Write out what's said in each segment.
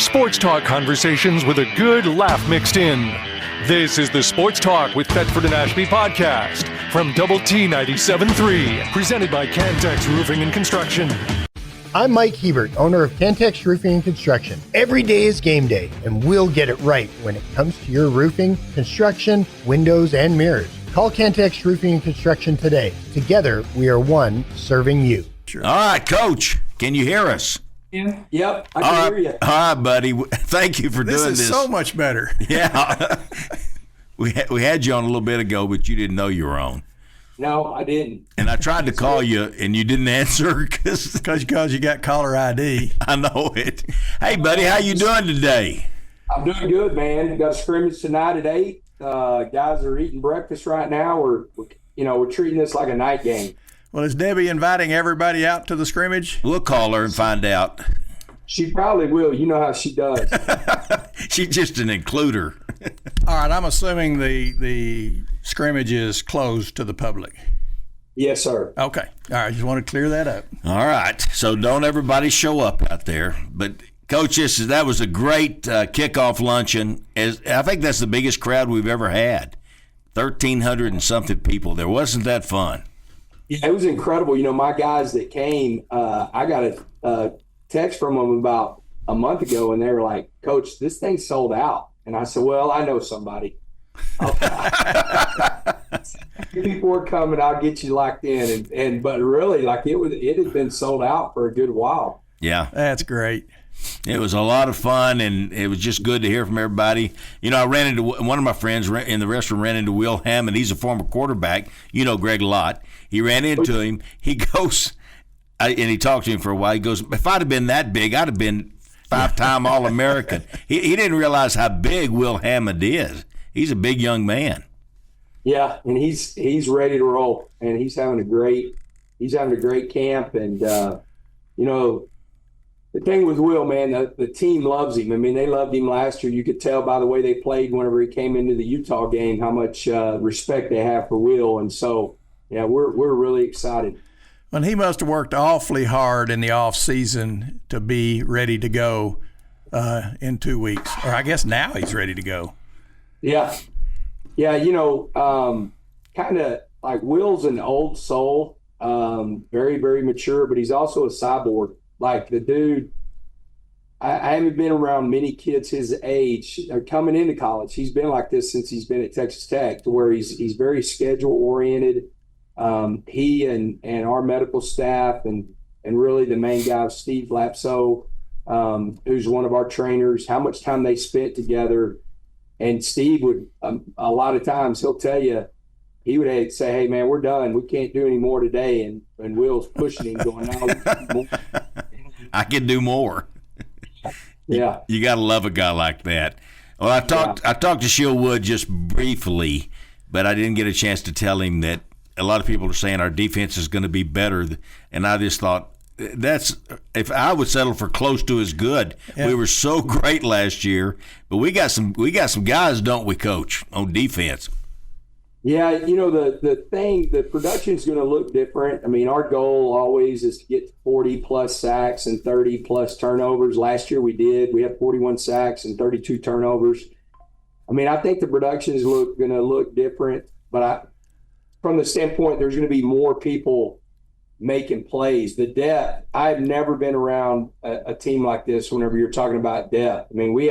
Sports talk conversations with a good laugh mixed in. This is the Sports Talk with Thetford and Ashby podcast from Double T 97.3, presented by Cantex Roofing and Construction. I'm Mike Hebert, owner of Cantex Roofing and Construction. Every day is game day, and we'll get it right when it comes to your roofing, construction, windows, and mirrors. Call Cantex Roofing and Construction today. Together, we are one serving you. Sure. All right, Coach, can you hear us? Yeah. Yep, I can hear you. All right, buddy. Thank you for doing this. This is so much better. Yeah. we had you on a little bit ago, but you didn't know you were on. No, I didn't. And I tried to call you, and you didn't answer because you got caller ID. I know it. Hey, buddy, how you doing today? I'm doing good, man. Got a scrimmage tonight at 8. Guys are eating breakfast right now. We're treating this like a night game. Well, is Debbie inviting everybody out to the scrimmage? We'll call her and find out. She probably will. You know how she does. She's just an includer. All right, I'm assuming the scrimmage is closed to the public. Yes, sir. Okay. All right, just want to clear that up. All right. So don't everybody show up out there. But, Coach, that was a great kickoff luncheon. I think that's the biggest crowd we've ever had. 1,300 and something people there. Wasn't that fun? Yeah, it was incredible. You know, my guys that came, I got a text from them about a month ago, and they were like, Coach, this thing's sold out. And I said, well, I know somebody. People are coming, I'll get you locked in. But really, like it had been sold out for a good while. Yeah. That's great. It was a lot of fun, and it was just good to hear from everybody. You know, I ran into one of my friends in the restaurant, ran into Will Hammond. He's a former quarterback. You know Greg Lott. He ran into him. He goes, and he talked to him for a while. He goes, if I'd have been that big, I'd have been 5-time All-American. He didn't realize how big Will Hammond is. He's a big young man. Yeah, and he's ready to roll, and he's having a great camp. And you know, the thing with Will, man, the team loves him. I mean, they loved him last year. You could tell by the way they played whenever he came into the Utah game how much respect they have for Will. And so, yeah, we're really excited. Well, he must have worked awfully hard in the off season to be ready to go in 2 weeks, or I guess now he's ready to go. Yeah. You know, kind of like Will's an old soul, very, very mature, but he's also a cyborg. Like the dude, I haven't been around many kids his age coming into college. He's been like this since he's been at Texas Tech, to where he's very schedule oriented. He and our medical staff and really the main guy, Steve Lapso, who's one of our trainers, how much time they spent together. And Steve would, a lot of times he'll tell you, he would say, hey, man, we're done. We can't do any more today. And Will's pushing him going, no, I can do more. Yeah. You got to love a guy like that. Well, I talked to Shield Wood just briefly, but I didn't get a chance to tell him that a lot of people are saying our defense is going to be better. And I just thought, if I would settle for close to as good. Yeah. We were so great last year, but we got some guys, don't we, Coach, on defense? Yeah, you know, the production is going to look different. I mean, our goal always is to get 40-plus sacks and 30-plus turnovers. Last year we did. We had 41 sacks and 32 turnovers. I mean, I think the production is going to look different, but from the standpoint there's going to be more people making plays. The depth, I've never been around a team like this whenever you're talking about depth. I mean, we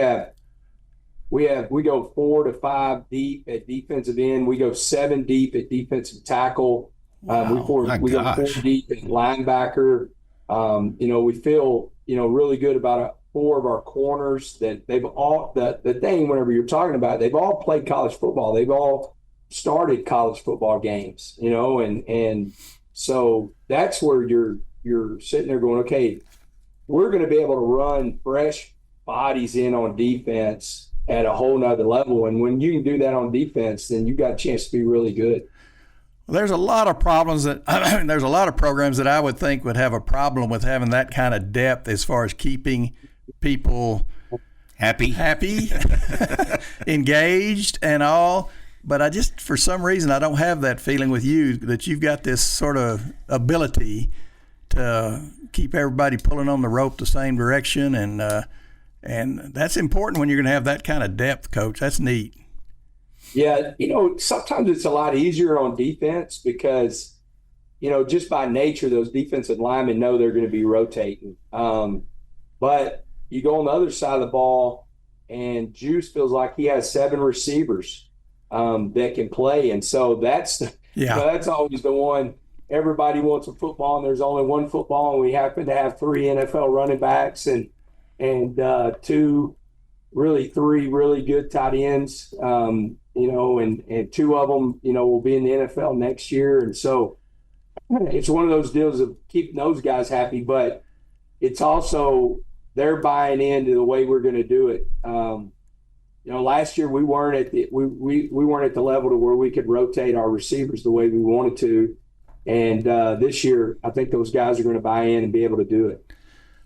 go 4 to 5 deep at defensive end. We go 7 deep at defensive tackle. Wow, we go 4 deep at linebacker. You know, we feel, really good about 4 of our corners that they've all, the thing whenever you're talking about, they've all played college football. They've all started college football games, and so that's where you're sitting there going, okay, we're going to be able to run fresh bodies in on defense at a whole nother level. And when you can do that on defense, then you got a chance to be really good. Well, there's a lot of problems there's a lot of programs that I would think would have a problem with having that kind of depth as far as keeping people happy, engaged and all. But I just, for some reason, I don't have that feeling with you that you've got this sort of ability to keep everybody pulling on the rope the same direction and And that's important when you're going to have that kind of depth, Coach. That's neat. Yeah, sometimes it's a lot easier on defense because, just by nature, those defensive linemen know they're going to be rotating. But you go on the other side of the ball, and Juice feels like he has 7 receivers that can play. And so that's always the one. Everybody wants a football, and there's only one football, and we happen to have 3 NFL running backs and 3 really good tight ends, and 2 of them, will be in the NFL next year. And so it's one of those deals of keeping those guys happy, but it's also they're buying into the way we're going to do it. Last year we weren't at the we weren't at the level to where we could rotate our receivers the way we wanted to, and this year I think those guys are going to buy in and be able to do it.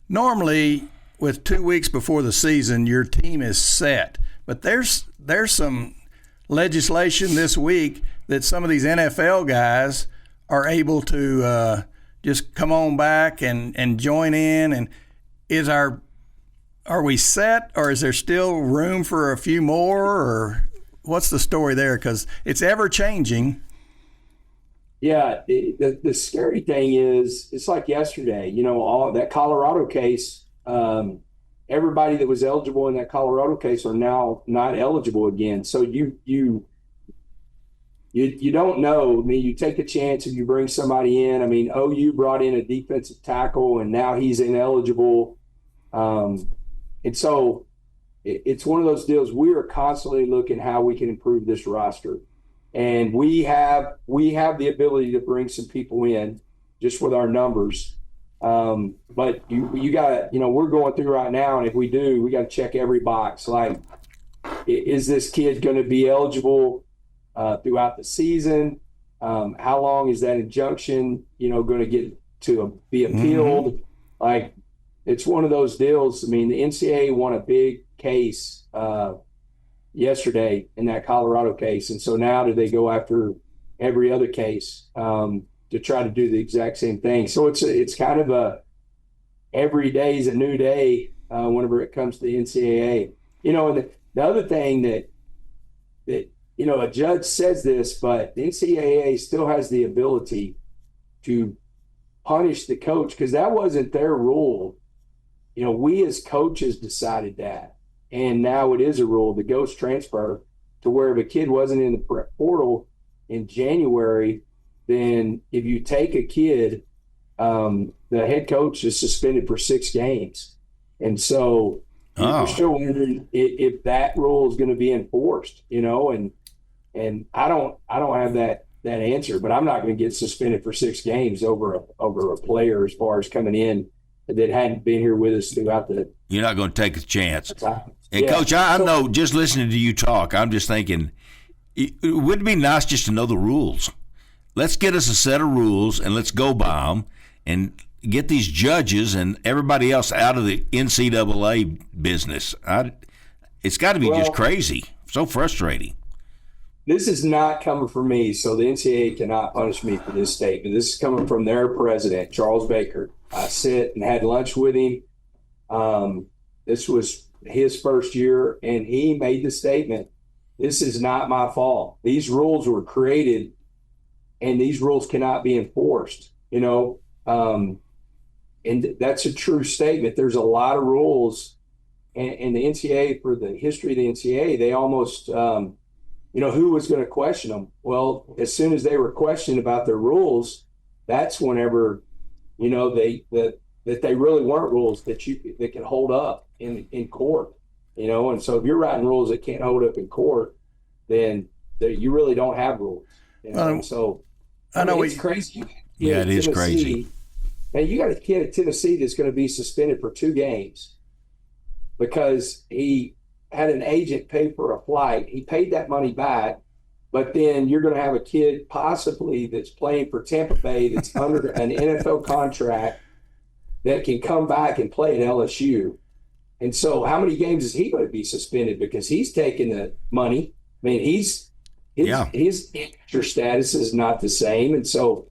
Normally, with 2 weeks before the season, your team is set, but there's some legislation this week that some of these NFL guys are able to just come on back and join in. And are we set, or is there still room for a few more, or what's the story there? Because it's ever changing. Yeah, the scary thing is it's like yesterday. All that Colorado case. Everybody that was eligible in that Colorado case are now not eligible again. So you don't know. I mean, you take a chance if you bring somebody in. I mean, OU brought in a defensive tackle, and now he's ineligible. And so it's one of those deals. We are constantly looking how we can improve this roster, and we have the ability to bring some people in just with our numbers. But you got to, we're going through right now, and if we do, we got to check every box. Like, is this kid going to be eligible throughout the season? How long is that injunction, going to get to be appealed? Mm-hmm. Like, it's one of those deals. I mean, the NCAA won a big case yesterday in that Colorado case, and so now do they go after every other case? To try to do the exact same thing. So it's kind of every day is a new day whenever it comes to the NCAA. And the other thing that a judge says this, but the NCAA still has the ability to punish the coach because that wasn't their rule. We as coaches decided that, and now it is a rule, the ghost transfer, to where if a kid wasn't in the portal in January, then if you take a kid, the head coach is suspended for 6 games. And so we're still wondering if that rule is going to be enforced, and I don't have that answer, but I'm not going to get suspended for 6 games over a player as far as coming in that hadn't been here with us throughout the. You're not going to take a chance. And yeah. Coach, I know just listening to you talk, I'm just thinking, wouldn't it be nice just to know the rules? Let's get us a set of rules and let's go by them and get these judges and everybody else out of the NCAA business. It's got to be just crazy, so frustrating. This is not coming from me, so the NCAA cannot punish me for this statement. This is coming from their president, Charles Baker. I sit and had lunch with him. This was his first year, and he made the statement, this is not my fault. These rules were created and these rules cannot be enforced, and that's a true statement. There's a lot of rules, and the NCAA, for the history of the NCAA, they almost, who was going to question them? Well, as soon as they were questioned about their rules, that's whenever, that they really weren't rules that could hold up in court, and so if you're writing rules that can't hold up in court, then you really don't have rules. So I know it's crazy. Yeah, it is crazy. Man, you got a kid at Tennessee that's going to be suspended for 2 games because he had an agent pay for a flight. He paid that money back, but then you're going to have a kid possibly that's playing for Tampa Bay that's under an NFL contract that can come back and play at LSU. And so how many games is he going to be suspended because he's taking the money? I mean, his extra status is not the same. And so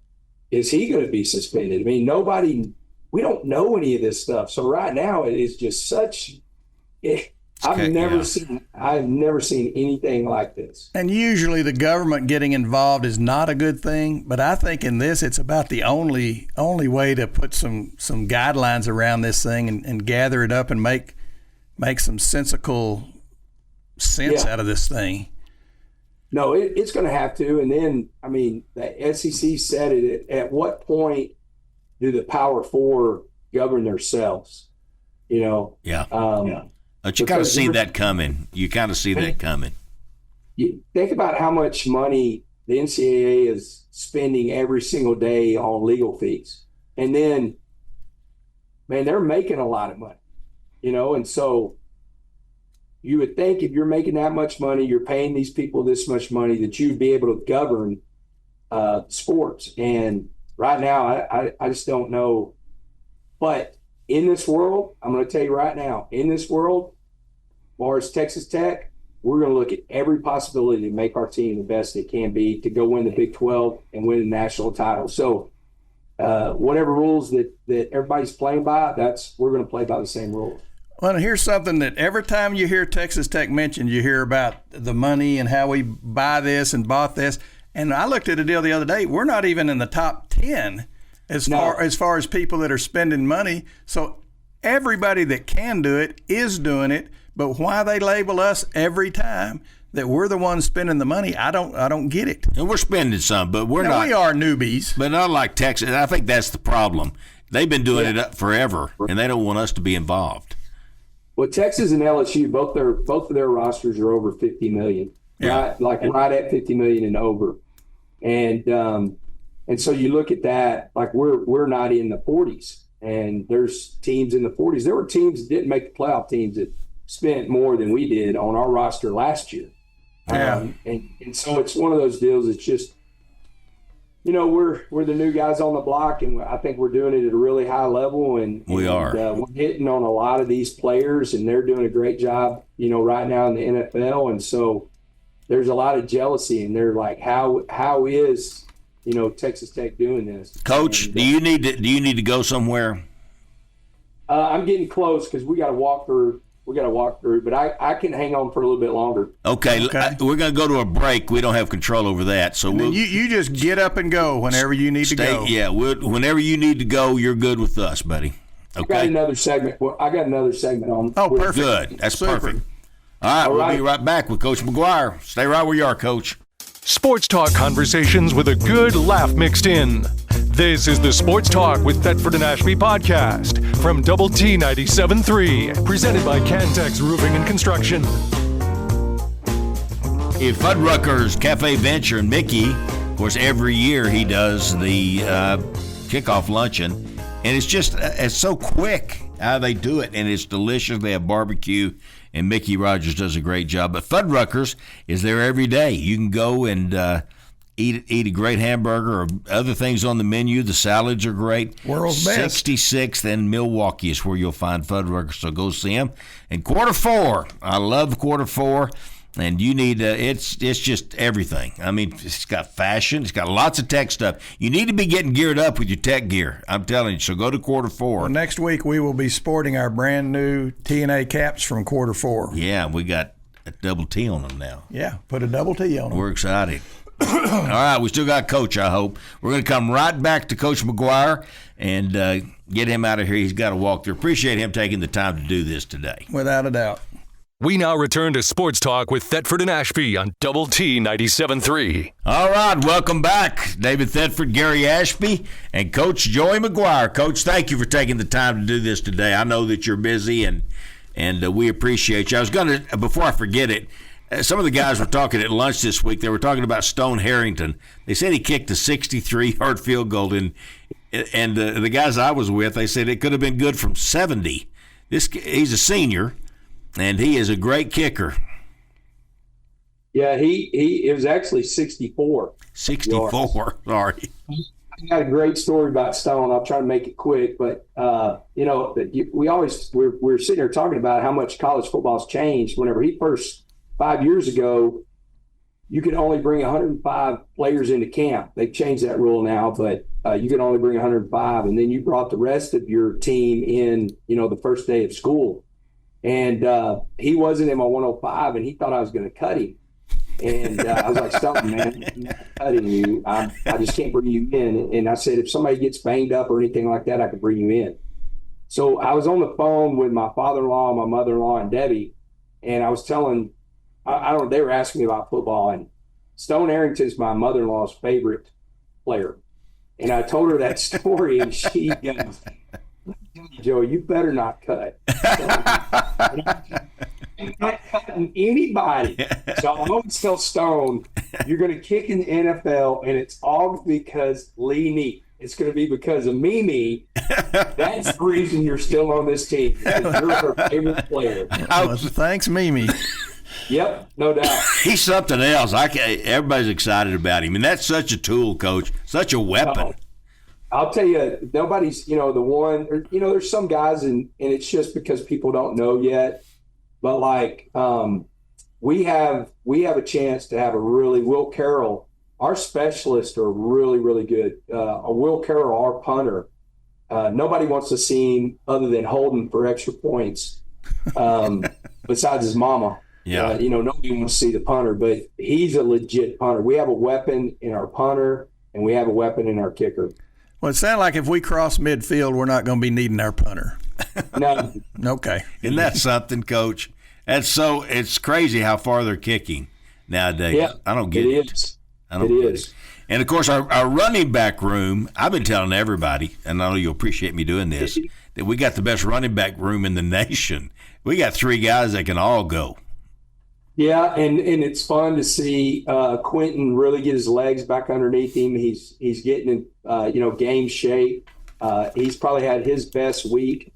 is he going to be suspended? I mean, we don't know any of this stuff. So right now it is just such, I've never seen anything like this. And usually the government getting involved is not a good thing, but I think in this it's about the only way to put some guidelines around this thing and gather it up and make some sensical sense out of this thing. No, it's going to have to. And then, I mean, the SEC said it. At what point do the Power Four govern themselves? You know? Yeah. But you kind of see that coming. You kind of see that coming. You think about how much money the NCAA is spending every single day on legal fees. And then, man, they're making a lot of money, you know? And so you would think if you're making that much money, you're paying these people this much money, that you'd be able to govern sports. And right now, I just don't know. But in this world, I'm going to tell you right now, in this world, as far as Texas Tech, we're going to look at every possibility to make our team the best it can be to go win the Big 12 and win the national title. So whatever rules that everybody's playing by, we're going to play by the same rules. Well, here's something that every time you hear Texas Tech mentioned, you hear about the money and how we buy this and bought this. And I looked at a deal the other day. We're not even in the top 10 as far as people that are spending money. So everybody that can do it is doing it. But why they label us every time that we're the ones spending the money, I don't get it. And we're spending some, but we're not. We are newbies. But not like Texas. I think that's the problem. They've been doing it up forever, and they don't want us to be involved. Well, Texas and LSU, both of their rosters are over $50 million. Yeah. Right at $50 million and over. And so you look at that, like we're not in the 40s, and there's teams in the 40s. There were teams that didn't make the playoff teams that spent more than we did on our roster last year. Yeah. And so it's one of those deals. It's just, you know, we're the new guys on the block, and I think we're doing it at a really high level. And we're hitting on a lot of these players, and they're doing a great job, you know, right now in the NFL. And so there's a lot of jealousy, and they're like, how is, you know, Texas Tech doing this? Coach, do you need to go somewhere? I'm getting close because we got to walk through. But I can hang on for a little bit longer. Okay. We're going to go to a break. We don't have control over that. So you just get up and go whenever you need to go. Yeah, whenever you need to go, you're good with us, buddy. Okay. I got another segment on. Oh, perfect. Good. That's Super. Perfect. All right, we'll be right back with Coach McGuire. Stay right where you are, Coach. Sports talk conversations with a good laugh mixed in. This is the Sports Talk with Thetford and Ashby podcast from Double T 97.3, presented by Cantex Roofing and Construction. If Fuddruckers Cafe Venture and Mickey, of course, every year he does the kickoff luncheon, and it's so quick how they do it, and it's delicious. They have barbecue, and Mickey Rogers does a great job. But Fuddruckers is there every day. You can go and eat a great hamburger or other things on the menu. The salads are great. World's best. 66th and Milwaukee is where you'll find Fuddruckers, so go see them. And quarter four, I love quarter four. And you need it's just everything. I mean, it's got fashion. It's got lots of tech stuff. You need to be getting geared up with your tech gear. I'm telling you. So go to quarter four. Well, next week we will be sporting our brand new T&A caps from quarter four. Yeah, we got a double T on them now. Yeah, put a double T on them. We're excited. All right, we still got Coach, I hope. We're going to come right back to Coach McGuire and get him out of here. He's got to walk through. Appreciate him taking the time to do this today. Without a doubt. We now return to Sports Talk with Thetford and Ashby on Double T 97.3. All right, welcome back. David Thetford, Gary Ashby, and Coach Joey McGuire. Coach, thank you for taking the time to do this today. I know that you're busy, and we appreciate you. I was going to, before I forget it, some of the guys were talking at lunch this week. They were talking about Stone Harrington. They said he kicked a 63-yard field goal, and the guys I was with, they said it could have been good from 70. He's a senior. And he is a great kicker. Yeah, it was actually 64. 64, sorry. I got a great story about Stone. I'll try to make it quick, but you know, we're sitting here talking about how much college football's changed. Whenever he first 5 years ago, you could only bring 105 players into camp. They've changed that rule now, but you could only bring 105, and then you brought the rest of your team in, you know, the first day of school. And he wasn't in my 105, and he thought I was going to cut him. And I was like, stop, man, I'm not cutting you. I just can't bring you in. And I said, if somebody gets banged up or anything like that, I can bring you in. So I was on the phone with my father-in-law, my mother-in-law, and Debbie, and I was telling, they were asking me about football, and Stone Arrington's my mother-in-law's favorite player. And I told her that story, and she goes, Joe, you better not cut. I'm not cutting anybody. So I always tell Stone, you're going to kick in the NFL, and it's all because Lee Neat. It's going to be because of Mimi. That's the reason you're still on this team. Because you're her favorite player. Well, thanks, Mimi. Yep, no doubt. He's something else. Everybody's excited about him, and that's such a tool, Coach. Such a weapon. I'll tell you, nobody's, the one, or, there's some guys, and it's just because people don't know yet. But like, we have a chance to have a really Will Carroll. Our specialists are really, really good. Will Carroll, our punter, nobody wants to see him other than holding for extra points. Besides his mama. Yeah. Nobody wants to see the punter, but he's a legit punter. We have a weapon in our punter, and we have a weapon in our kicker. Well, it sounds like if we cross midfield, we're not going to be needing our punter. No. Okay. Isn't that something, Coach? It's crazy how far they're kicking nowadays. Yeah, I don't get it. It is. And, of course, our running back room, I've been telling everybody, and I know you'll appreciate me doing this, that we got the best running back room in the nation. We got 3 guys that can all go. Yeah, and it's fun to see Quentin really get his legs back underneath him. He's getting in game shape. He's probably had his best week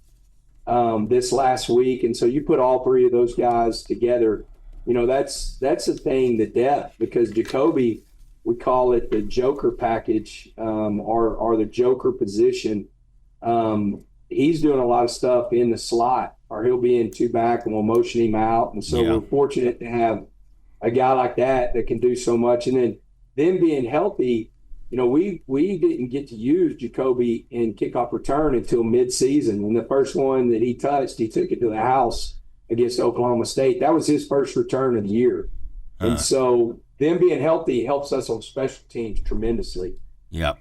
this last week, and so you put all 3 of those guys together. That's the thing, the depth, because Jacoby, we call it the Joker package, or the Joker position. He's doing a lot of stuff in the slot, or he'll be in 2 back and we'll motion him out. And so we're fortunate to have a guy like that can do so much. And then them being healthy, we didn't get to use Jacoby in kickoff return until mid-season. And the first one that he touched, he took it to the house against Oklahoma State. That was his first return of the year. And so them being healthy helps us on special teams tremendously. Yeah.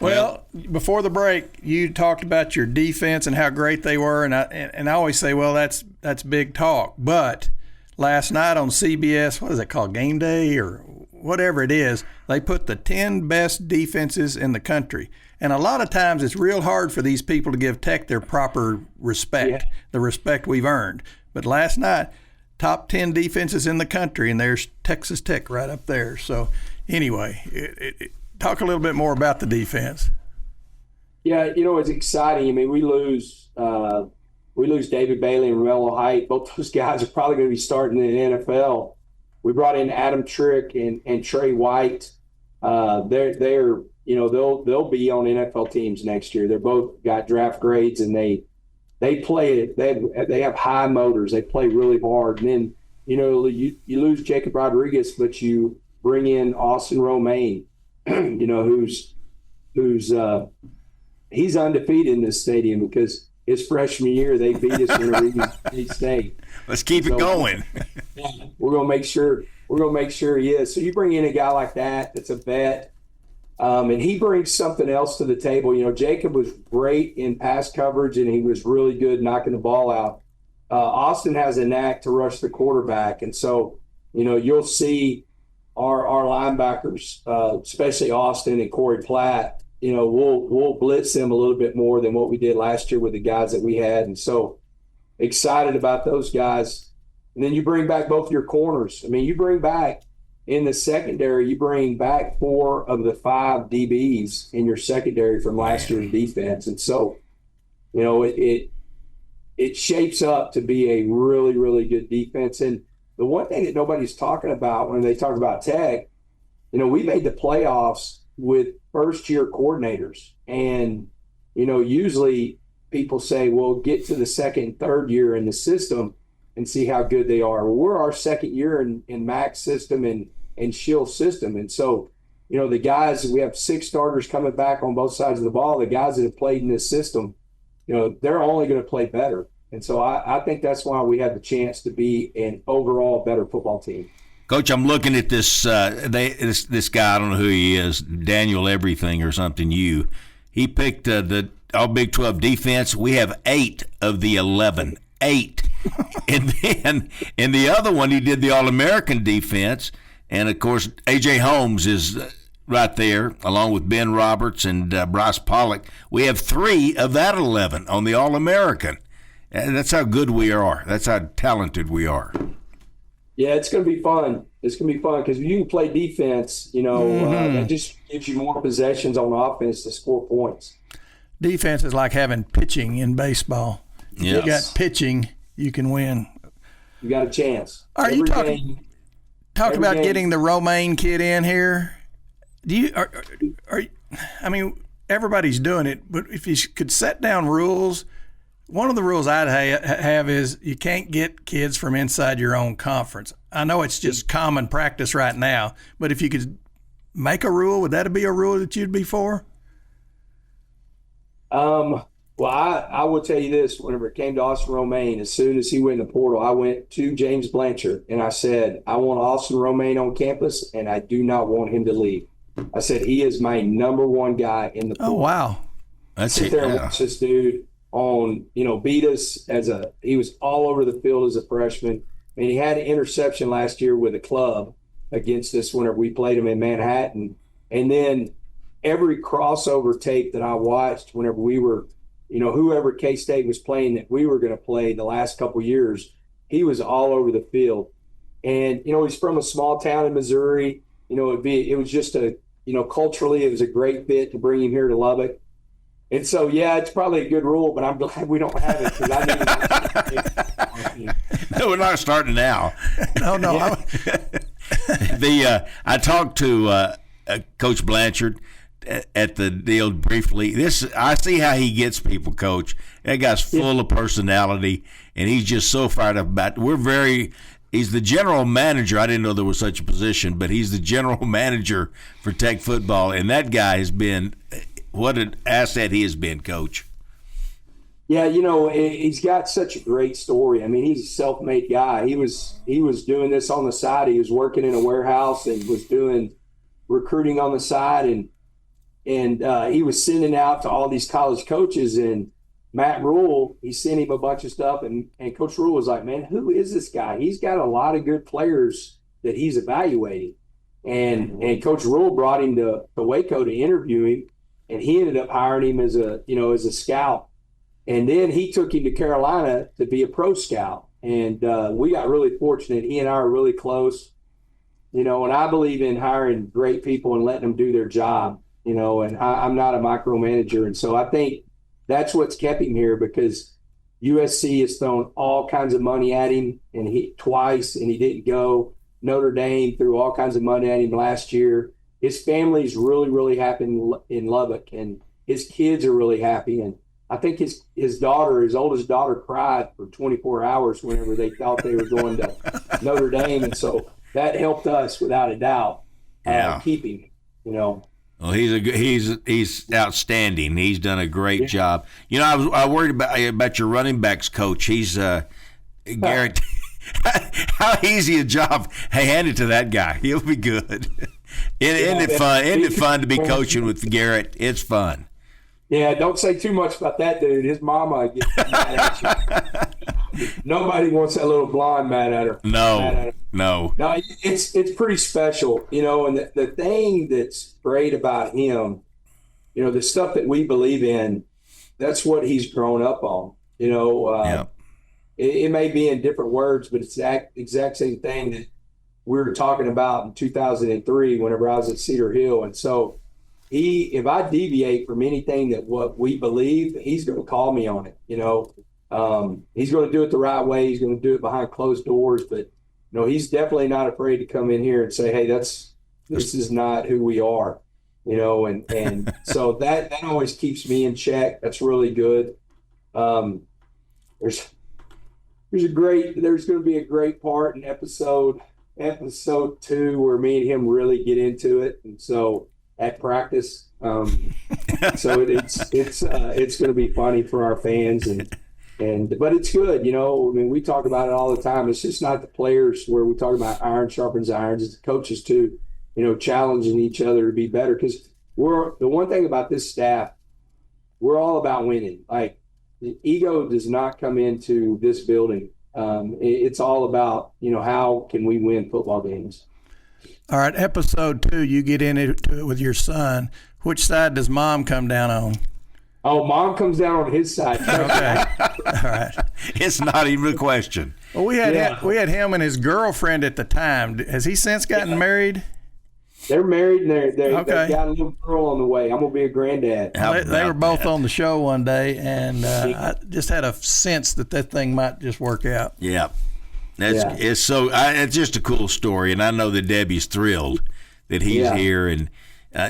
Well, before the break, you talked about your defense and how great they were, and I always say, well, that's big talk. But last night on CBS, what is it called, Game Day or whatever it is, they put the 10 best defenses in the country. And a lot of times it's real hard for these people to give Tech their proper respect, the respect we've earned. But last night, top 10 defenses in the country, and there's Texas Tech right up there. So anyway, talk a little bit more about the defense. Yeah, it's exciting. I mean, we lose David Bailey and Romello Height. Both those guys are probably going to be starting in the NFL. We brought in Adam Trick and Trey White. They'll be on NFL teams next year. They're both got draft grades, and they play it. They have high motors. They play really hard. And then you lose Jacob Rodriguez, but you bring in Austin Romaine. He's undefeated in this stadium because his freshman year they beat us in Oregon State. Let's keep it going. Yeah, we're gonna make sure he is. So you bring in a guy like that's a vet, and he brings something else to the table. Jacob was great in pass coverage, and he was really good knocking the ball out. Austin has a knack to rush the quarterback, and so you'll see our linebackers, especially Austin and Corey Platt, we'll blitz them a little bit more than what we did last year with the guys that we had. And so excited about those guys. And then you bring back both your corners. I mean, you bring back in the secondary, you bring back 4 of the 5 DBs in your secondary from last year's defense. And so, it shapes up to be a really, really good defense. And the one thing that nobody's talking about when they talk about Tech, we made the playoffs with first-year coordinators. And, usually people say, well, get to the second and third year in the system and see how good they are. Well, we're our second year in Mac's system and Shill's system. And so, the guys, we have 6 starters coming back on both sides of the ball. The guys that have played in this system, they're only going to play better. And so I think that's why we have the chance to be an overall better football team. Coach, I'm looking at this this guy. I don't know who he is, Daniel Everything or something. He picked the All Big 12 defense. We have 8 of the 11. 8. And then in the other one, he did the All-American defense. And, of course, A.J. Holmes is right there, along with Ben Roberts and Bryce Pollock. We have 3 of that 11 on the All-American. And that's how good we are. That's how talented we are. Yeah, it's going to be fun. It's going to be fun because you can play defense, that just gives you more possessions on offense to score points. Defense is like having pitching in baseball. If you got pitching, you can win. You got a chance. Are you talking about getting the Romaine kid in here? I mean, everybody's doing it, but if you could set down rules, one of the rules I'd have is you can't get kids from inside your own conference. I know it's just common practice right now, but if you could make a rule, would that be a rule that you'd be for? Well, I will tell you this. Whenever it came to Austin Romaine, as soon as he went in the portal, I went to James Blanchard and I said, I want Austin Romaine on campus and I do not want him to leave. I said, he is my number one guy in the portal. Oh, wow. Sit there and watch this dude beat us he was all over the field as a freshman. I mean, he had an interception last year with a club against us whenever we played him in Manhattan. And then every crossover tape that I watched whenever we were, whoever K-State was playing that we were going to play the last couple of years, he was all over the field. And, he's from a small town in Missouri. It was just culturally, it was a great fit to bring him here to Lubbock. And so, yeah, it's probably a good rule, but I'm glad we don't have it because I need to. No, we're not starting now. No. Yeah. I talked to Coach Blanchard at the deal briefly. I see how he gets people, Coach. That guy's full of personality, and he's just so fired up about it. He's the general manager. I didn't know there was such a position, but he's the general manager for Tech football, and that guy has been – what an asset he has been, Coach. Yeah, he's got such a great story. I mean, he's a self-made guy. He was doing this on the side. He was working in a warehouse and was doing recruiting on the side, and he was sending out to all these college coaches. And Matt Rule, he sent him a bunch of stuff, and Coach Rule was like, "Man, who is this guy? He's got a lot of good players that he's evaluating." And Coach Rule brought him to Waco to interview him. And he ended up hiring him as a scout. And then he took him to Carolina to be a pro scout. And we got really fortunate. He and I are really close, and I believe in hiring great people and letting them do their job, and I'm not a micromanager. And so I think that's what's kept him here because USC has thrown all kinds of money at him twice and he didn't go. Notre Dame threw all kinds of money at him last year. His family's really, really happy in Lubbock, and his kids are really happy. And I think his oldest daughter, cried for 24 hours whenever they thought they were going to Notre Dame. And so that helped us without a doubt keep him, Well, he's outstanding. He's done a great job. I worried about your running backs coach. He's Garrett. How easy a job. Hey, hand it to that guy. He'll be good. Isn't it fun? Isn't it fun to be coaching with Garrett? It's fun. Yeah, don't say too much about that dude. His mama gets mad at you. Nobody wants that little blonde mad at her. No. No, it's pretty special, and the thing that's great about him, the stuff that we believe in, that's what he's grown up on. It may be in different words, but it's the exact same thing that we were talking about in 2003 whenever I was at Cedar Hill. And so if I deviate from anything that what we believe, he's going to call me on it. He's going to do it the right way. He's going to do it behind closed doors, but he's definitely not afraid to come in here and say, "Hey, this is not who we are," and so that always keeps me in check. That's really good. There's going to be a great part in episode 2 where me and him really get into it, and so at practice, so it's going to be funny for our fans, and But it's good, you know. I mean, we talk about it all the time. It's just not the players where we talk about iron sharpens irons. It's the coaches too, you know, challenging each other to be better. Because the one thing about this staff, we're all about winning. Like, the ego does not come into this building. It's all about, you know, how can we win football games. All right, episode 2, you get into it with your son. Which side does mom come down on? Oh, mom comes down on his side. Okay. All right. It's not even a question. Well, we had him and his girlfriend at the time. Has he since gotten married? They're married, and they Okay. got a little girl on the way. I'm going to be a granddad. They were both on the show one day, and I just had a sense that thing might just work out. Yeah. It's just a cool story, and I know that Debbie's thrilled that he's here, and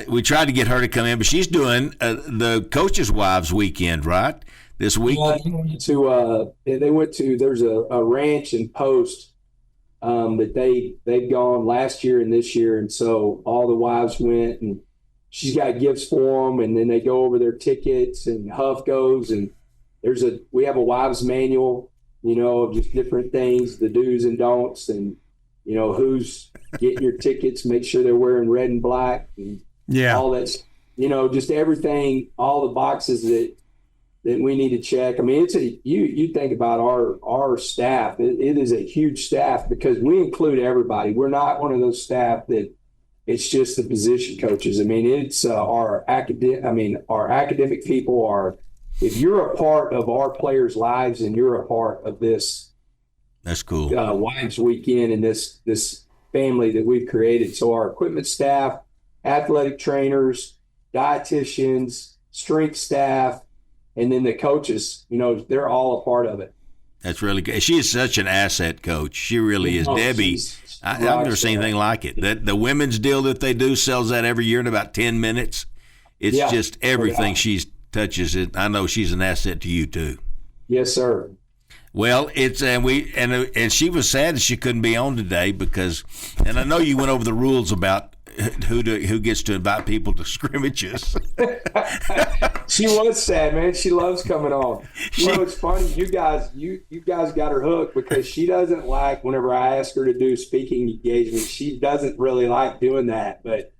we tried to get her to come in, but she's doing the Coaches' Wives weekend, right? This week. Yeah, they went to. There's a ranch in Post that they've gone last year and this year, and so all the wives went, and she's got gifts for them, and then they go over their tickets, and Huff goes, and we have a wives manual, you know, of just different things, the do's and don'ts, and you know who's getting your tickets, make sure they're wearing red and black, and all that, you know, just everything, all the boxes that we need to check. I mean, you think about our staff. It is a huge staff because we include everybody. We're not one of those staff that it's just the position coaches. I mean, it's our academic people are. If you're a part of our players' lives and you're a part of this, that's cool. Wives Weekend and this family that we've created. So our equipment staff, athletic trainers, dietitians, strength staff, and then the coaches, you know, they're all a part of it. That's really good. She is such an asset, Coach. She really is. Debbie, I've never seen anything like it. The women's deal that they do sells that every year in about 10 minutes. It's just everything she touches it. I know she's an asset to you too. Yes, sir. Well, it's and she was sad that she couldn't be on today because, and I know you went over the rules about who gets to invite people to scrimmages. She was sad, man. She loves coming on. You know, it's funny. You guys got her hooked because she doesn't like whenever I ask her to do speaking engagements. She doesn't really like doing that, but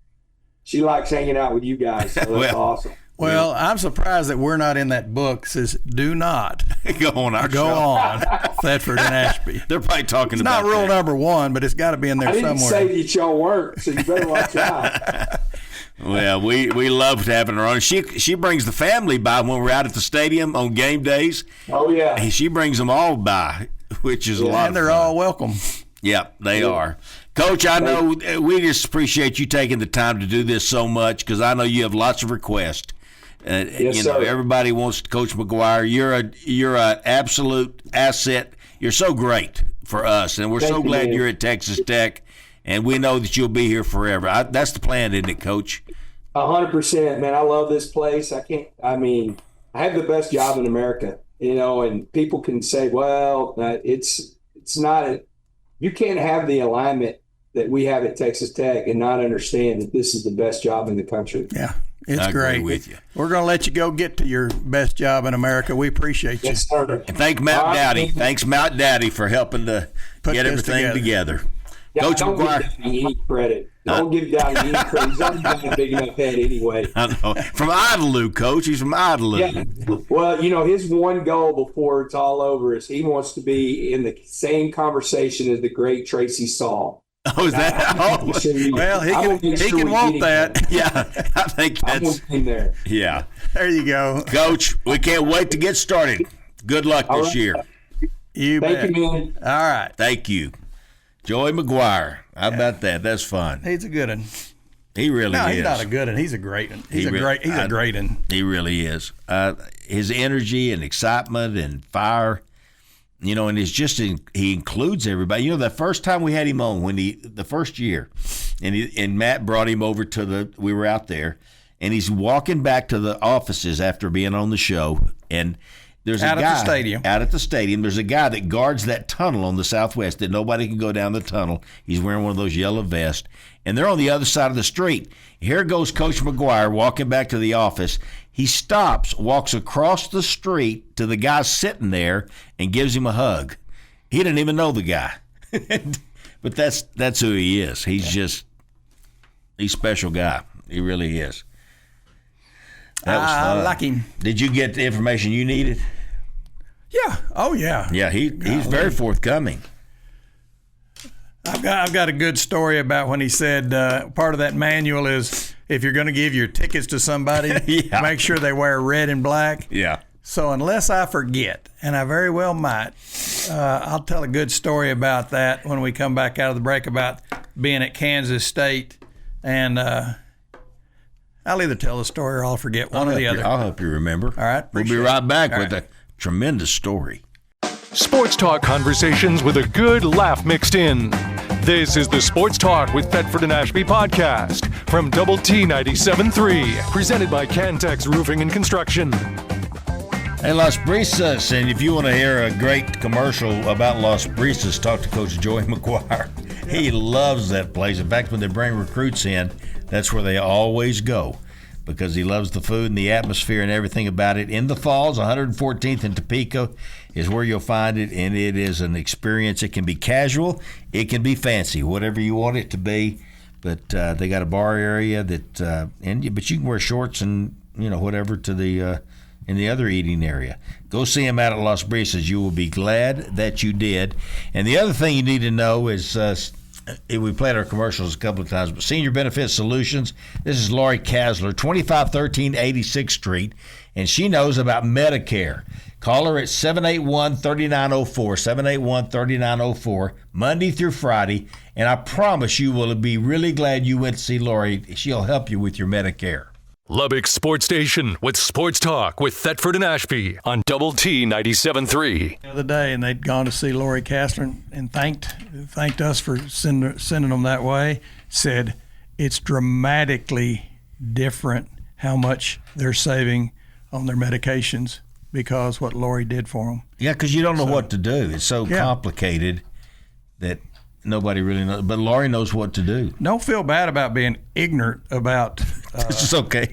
she likes hanging out with you guys. So that's awesome. Well, I'm surprised that we're not in that book. It says, do not go on our show. On Thetford and Ashby. They're probably talking about it's not rule number 1, but it's got to be in there somewhere. I didn't say that y'all weren't, so you better watch out. Well, we loved having her on. She brings the family by when we're out at the stadium on game days. Oh, yeah. She brings them all by, which is a lot of fun. And they're all welcome. Yeah, they are. Coach, I know we just appreciate you taking the time to do this so much because I know you have lots of requests. Yes, sir. Sir. Everybody wants Coach McGuire. You're an absolute asset. You're so great for us, and we're so glad you're at Texas Tech, and we know that you'll be here forever. That's the plan, isn't it, Coach? 100%, man. I love this place. I have the best job in America, you know, and people can say, well, it's not you can't have the alignment that we have at Texas Tech and not understand that this is the best job in the country. Yeah. It's I great. agree with you. We're going to let you go get to your best job in America. We appreciate you. Yes, sir. And thank Mount Dowdy. Thanks, Mount Dowdy, for helping to get everything together. Yeah, Coach don't McGuire. give Dowdy any credit. Don't give Dowdy any credit. He's already got a big enough head anyway. I know. From Idalou, Coach. He's from Idalou. Yeah. Well, you know, his one goal before it's all over is he wants to be in the same conversation as the great Tracy Saul. Oh, is that? Well, he can want that. Yeah, I think that's in there. Yeah. There you go. Coach, we can't wait to get started. Good luck this year. You bet. Thank you, man. All right. Thank you. Joey McGuire. How about that? That's fun. He's a good one. He really is. He's not a good one. He's a great one. He's a great one. He really is. His energy and excitement and fire, you know, and it's just he includes everybody. You know, the first time we had him on, the first year, and Matt brought him over we were out there, and he's walking back to the offices after being on the show, and there's a guy out at the stadium. There's a guy that guards that tunnel on the southwest that nobody can go down the tunnel. He's wearing one of those yellow vests, and they're on the other side of the street. Here goes Coach McGuire walking back to the office. He stops, walks across the street to the guy sitting there, and gives him a hug. He didn't even know the guy. But that's who he is. He's a special guy. He really is. That was fun. I like him. Did you get the information you needed? Yeah. Oh, yeah. Yeah, he's very forthcoming. I've got a good story about when he said part of that manual is if you're going to give your tickets to somebody, Yeah. make sure they wear red and black. Yeah. So unless I forget, and I very well might, I'll tell a good story about that when we come back out of the break about being at Kansas State. And I'll either tell the story or I'll forget one or the other. I'll help you remember. All right. We'll be right back with a tremendous story. Sports talk conversations with a good laugh mixed in. This is the Sports Talk with Thetford and Ashby podcast from Double T 97.3, presented by Cantex Roofing and Construction. Hey, Las Brisas, and if you want to hear a great commercial about Las Brisas, talk to Coach Joey McGuire. He loves that place. In fact, when they bring recruits in, that's where they always go because he loves the food and the atmosphere and everything about it. In the Falls, 114th and Topeka is where you'll find it, and it is an experience. It can be casual. It can be fancy, whatever you want it to be. But they got a bar area but you can wear shorts and, whatever to the in the other eating area. Go see him out at Las Brisas. You will be glad that you did. And the other thing you need to know is we played our commercials a couple of times, but Senior Benefit Solutions, this is Lori Kasler, 2513 86th Street, and she knows about Medicare. Call her at 781-3904, 781-3904, Monday through Friday, and I promise you will be really glad you went to see Lori. She'll help you with your Medicare. Lubbock Sports Station with Sports Talk with Thetford and Ashby on Double T 97.3. The other day, and they'd gone to see Lori Castron and thanked us for sending them that way. Said it's dramatically different how much they're saving on their medications because what Lori did for them. Yeah, because you don't know what to do. It's so complicated that nobody really knows. But Lori knows what to do. Don't feel bad about being ignorant about It's okay.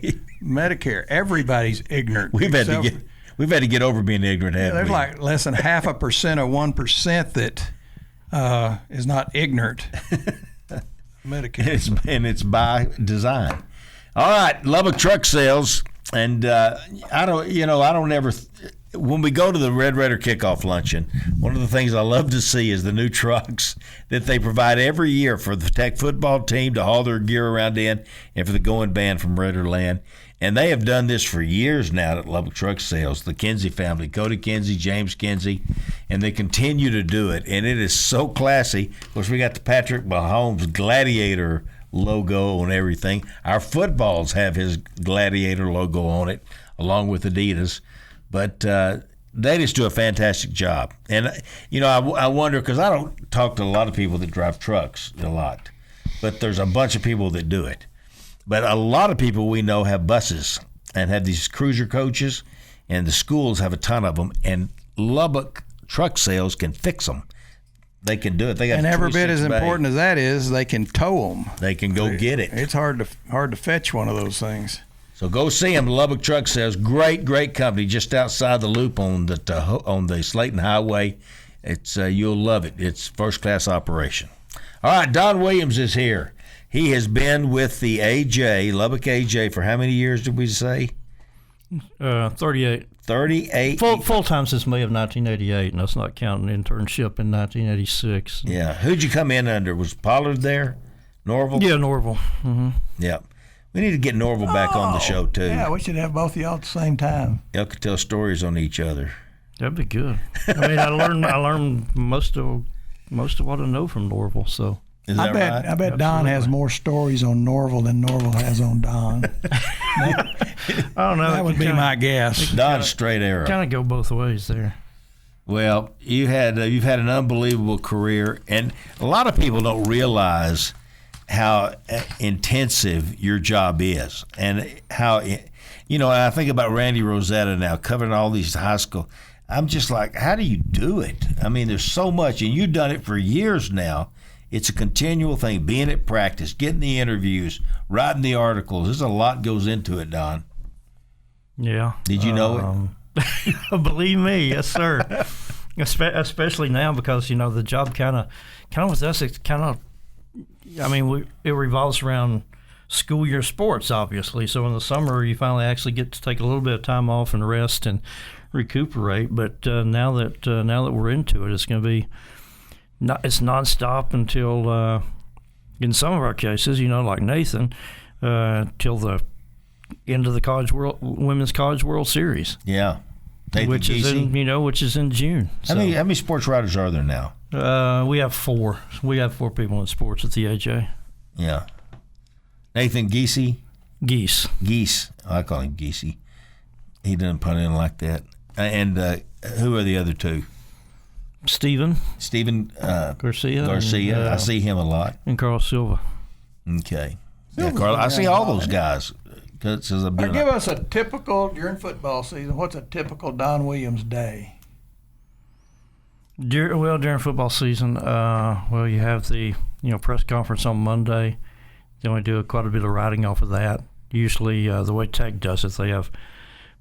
Medicare. Everybody's ignorant. We've had to get over being ignorant, haven't There's we? like less than 0.5% of 1% that is not ignorant. Medicare. And it's by design. All right, Lubbock Truck Sales, and when we go to the Red Raider kickoff luncheon, one of the things I love to see is the new trucks that they provide every year for the Tech football team to haul their gear around in and for the going band from Raider Land. And they have done this for years now at Lubbock Truck Sales, the Kinsey family, Cody Kinsey, James Kinsey, and they continue to do it. And it is so classy. Of course, we got the Patrick Mahomes Gladiator logo and everything. Our footballs have his Gladiator logo on it, along with Adidas. But they just do a fantastic job. And, I wonder, because I don't talk to a lot of people that drive trucks a lot, but there's a bunch of people that do it. But a lot of people we know have buses and have these cruiser coaches, and the schools have a ton of them, and Lubbock Truck Sales can fix them. They can do it. They got and every bit as 26 bay. important as that is, they can tow them. They can go get it. It's hard to fetch one of those things. So go see them. Lubbock Truck Sales, great company, just outside the loop on the Slayton Highway. It's you'll love it. It's first class operation. All right, Don Williams is here. He has been with the AJ, Lubbock AJ, for how many years did we say? 38. 38. Full time since May of 1988, and that's not counting internship in 1986. Yeah. Who'd you come in under? Was Pollard there? Norval? Yeah, Norval. Mm-hmm. Yeah. We need to get Norval back on the show too. Yeah, we should have both of y'all at the same time. Y'all could tell stories on each other. That'd be good. I mean, I learned most of what I know from Norval. So Is that right? I bet Don has more stories on Norval than Norval has on Don. I don't know. That would be my guess. Don's straight arrow. Kind of go both ways there. Well, you've had an unbelievable career, and a lot of people don't realize how intensive your job is, and how I think about Randy Rosetta now covering all these high school. I'm just like, how do you do it? I mean, there's so much, and you've done it for years now. It's a continual thing, being at practice, getting the interviews, writing the articles. There's a lot goes into it, Don. Yeah. Did you know it? Believe me, yes, sir. Especially now because, the job kind of with us, it's kind of, it revolves around school year sports, obviously. So in the summer, you finally actually get to take a little bit of time off and rest and recuperate. But now that we're into it, it's going to be it's nonstop until, in some of our cases, like Nathan, till the end of the Women's College World Series. Yeah. Nathan which is in June. So. How many sports writers are there now? We have 4. We have 4 people in sports at the AJ. Yeah. Nathan Geese. I call him Geese. He doesn't put in like that. And who are the other 2? Steven Garcia. And, I see him a lot. And Carl Silva. Okay. Yeah, Carl. I see all those guys. Give us a typical, during football season, what's a typical Don Williams day? During football season, you have the press conference on Monday. Then we do quite a bit of writing off of that. Usually, the way Tech does it, they have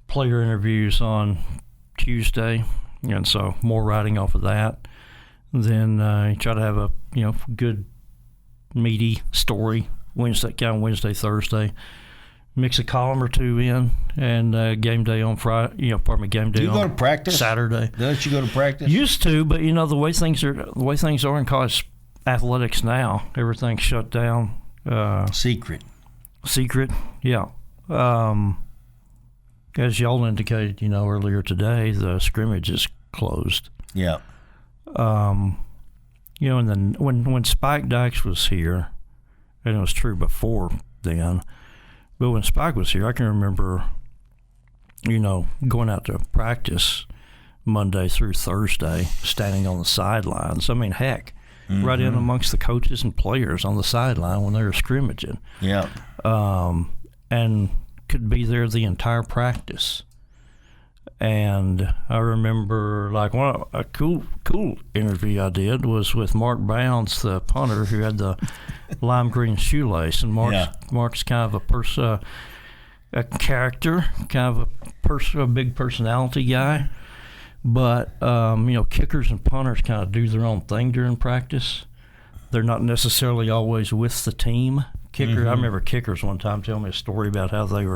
player interviews on Tuesday, and so more writing off of that. Then you try to have a good meaty story Wednesday, Thursday. Mix a column or 2 in, and game day on Friday. Game day. Do you go to practice Saturday? Don't you go to practice? Used to, but the way things are in college athletics now, everything's shut down. Secret, yeah. As y'all indicated, earlier today, the scrimmage is closed. Yeah. And then when Spike Dykes was here, and it was true before then. But when Spike was here, I can remember, going out to practice Monday through Thursday, standing on the sidelines. Heck, right in amongst the coaches and players on the sideline when they were scrimmaging. Yeah. And could be there the entire practice. And I remember, a cool interview I did was with Mark Bounds, the punter who had the lime green shoelace. And Mark's kind of a character, kind of a big personality guy. But, kickers and punters kind of do their own thing during practice. They're not necessarily always with the team. I remember kickers one time telling me a story about how they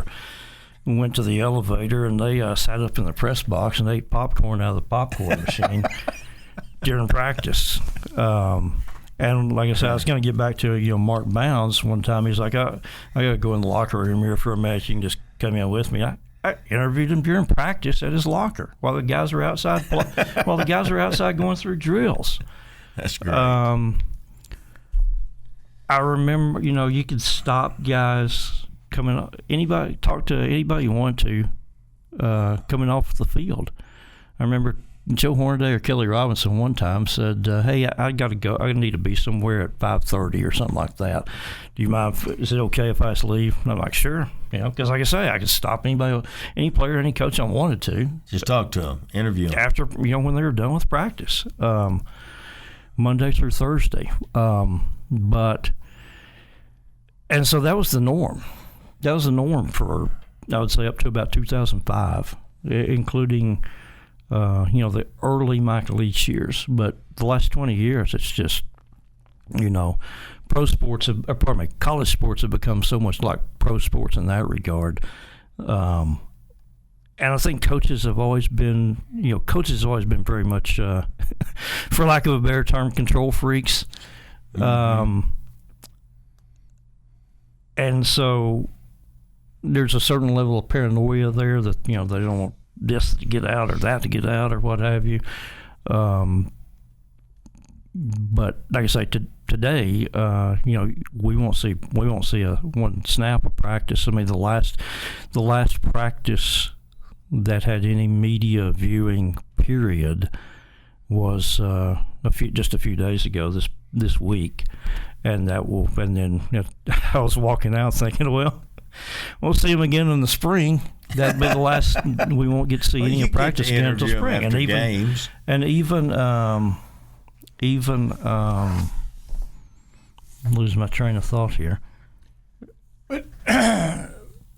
went to the elevator and they sat up in the press box and ate popcorn out of the popcorn machine during practice. And like I said, I was going to get back to Mark Bounds one time. He's like, I got to go in the locker room here for a match. You can just come in with me. I interviewed him during practice at his locker while the guys were outside going through drills. That's great. I remember, you could stop guys talk to anybody you want to, coming off the field. I remember Joe Hornaday or Kelly Robinson one time said, hey, I got to go. I need to be somewhere at 5:30 or something like that. Do you mind? Is it okay if I just leave? And I'm like, sure. Because like I say, I could stop any player, any coach I wanted to. Just talk to them, interview them. After, when they were done with practice, Monday through Thursday. And so that was the norm. That was the norm for, I would say, up to about 2005, including, the early Michael Leach years. But the last 20 years, it's just, college sports have become so much like pro sports in that regard. And I think coaches have always been very much, for lack of a better term, control freaks. And so there's a certain level of paranoia there that, they don't want this to get out or that to get out or what have you. But like I say, today, we won't see one snap of practice. I mean, the last practice that had any media viewing period was just a few days ago this week. And then I was walking out thinking, well, we'll see him again in the spring. That'd be the last. We won't get to see any practice again until spring. And even I'm losing my train of thought here. But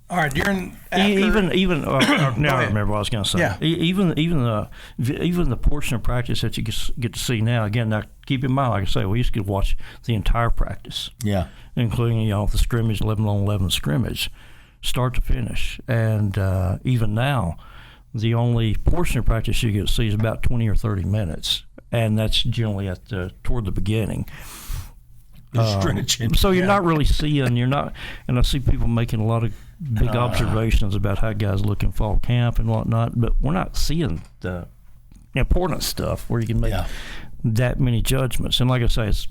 All right, even now I remember what I was going to say. Yeah. Even the portion of practice that you get to see now. Again, now keep in mind, like I say, we used to watch the entire practice. Yeah. Including the scrimmage, 11-on-11 scrimmage, start to finish, and even now, the only portion of practice you get to see is about 20 or 30 minutes, and that's generally toward the beginning. Stretching. So you're not really seeing. You're not, and I see people making a lot of big observations about how guys look in fall camp and whatnot, but we're not seeing the important stuff where you can make that many judgments. And like I say, it's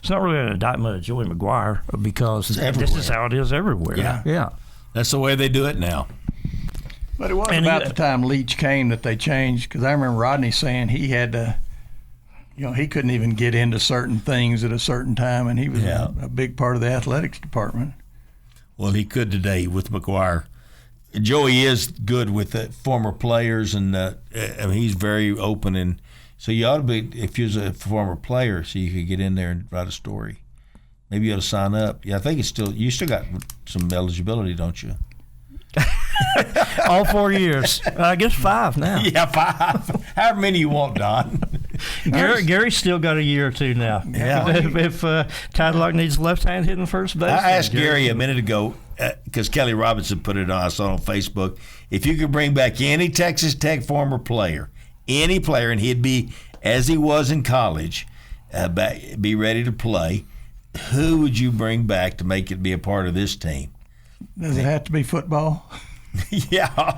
not really an indictment of Joey McGuire because this is how it is everywhere. Yeah. That's the way they do it now. But it wasn't about the time Leach came that they changed, because I remember Rodney saying he had to, he couldn't even get into certain things at a certain time, and he was a big part of the athletics department. Well, he could today with McGuire. Joey is good with former players, and he's very open. And so you ought to be, if you're a former player, so you could get in there and write a story. Maybe you ought to sign up. Yeah, I think you still got some eligibility, don't you? All 4 years. I guess 5 now. Yeah, 5. However many you want, Don. Gary's still got a year or two now. Yeah. If Tadlock needs left hand hitting first base. I asked Gary a minute ago, because Kelly Robinson put it on, I saw it on Facebook, if you could bring back any Texas Tech former player, any player, and he'd be, as he was in college, be ready to play, who would you bring back to make it be a part of this team? Does it have to be football? Yeah.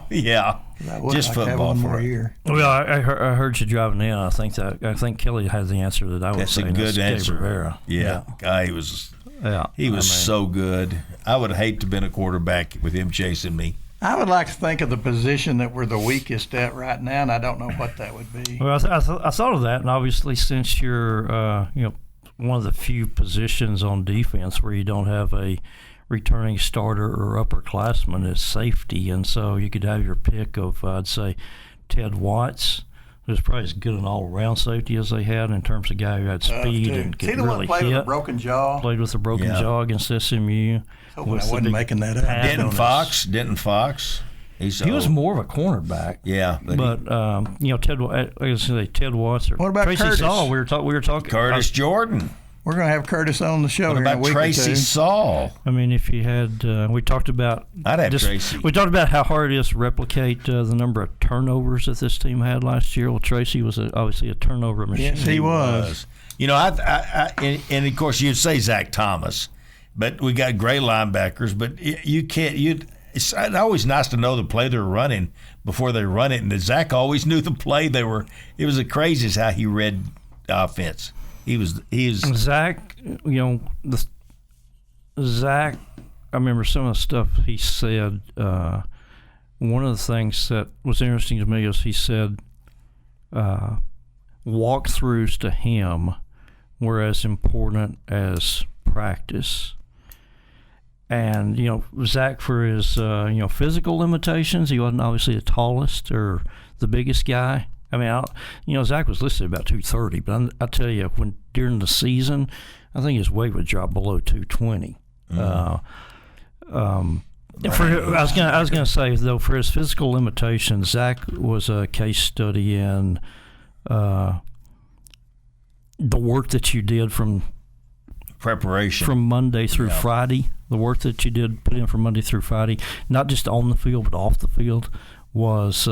Just football have one for more it. year. Well, I heard you driving in. I think Kelly has the answer that I was saying. That's a good answer. Rivera. Yeah. Guy, he was so good. I would hate to have been a quarterback with him chasing me. I would like to think of the position that we're the weakest at right now, and I don't know what that would be. Well, I thought of that, and obviously since you're one of the few positions on defense where you don't have a returning starter or upperclassman is safety, and so you could have your pick of, I'd say, Ted Watts, who's probably as good an all-around safety as they had in terms of guy who had speed and could really played hit. With a broken jaw. Played with a broken jaw against SMU. I wasn't making that up. Denton Fox. He was more of a cornerback. Yeah, but Ted Watts or what about Tracy Curtis? Saul. We were talking Curtis Jordan. We're going to have Curtis on the show What here in a about week Tracy or two. Saul? I mean, if you had, we talked about. I'd have Tracy. We talked about how hard it is to replicate the number of turnovers that this team had last year. Well, Tracy was obviously a turnover machine. Yes, he was. And of course you'd say Zach Thomas, but we got great linebackers. But you can't. It's always nice to know the play they're running before they run it. And Zach always knew the play they were. It was the craziest how he read the offense. He was Zach. Zach. I remember some of the stuff he said. One of the things that was interesting to me is he said walkthroughs to him were as important as practice. And Zach, for his physical limitations, he wasn't obviously the tallest or the biggest guy. I mean, Zach was listed about 230, but I tell you, during the season, I think his weight would drop below 220. I was going to say, though, for his physical limitations, Zach was a case study in the work that you did from preparation from Monday through Friday. The work that you did put in from Monday through Friday, not just on the field but off the field, was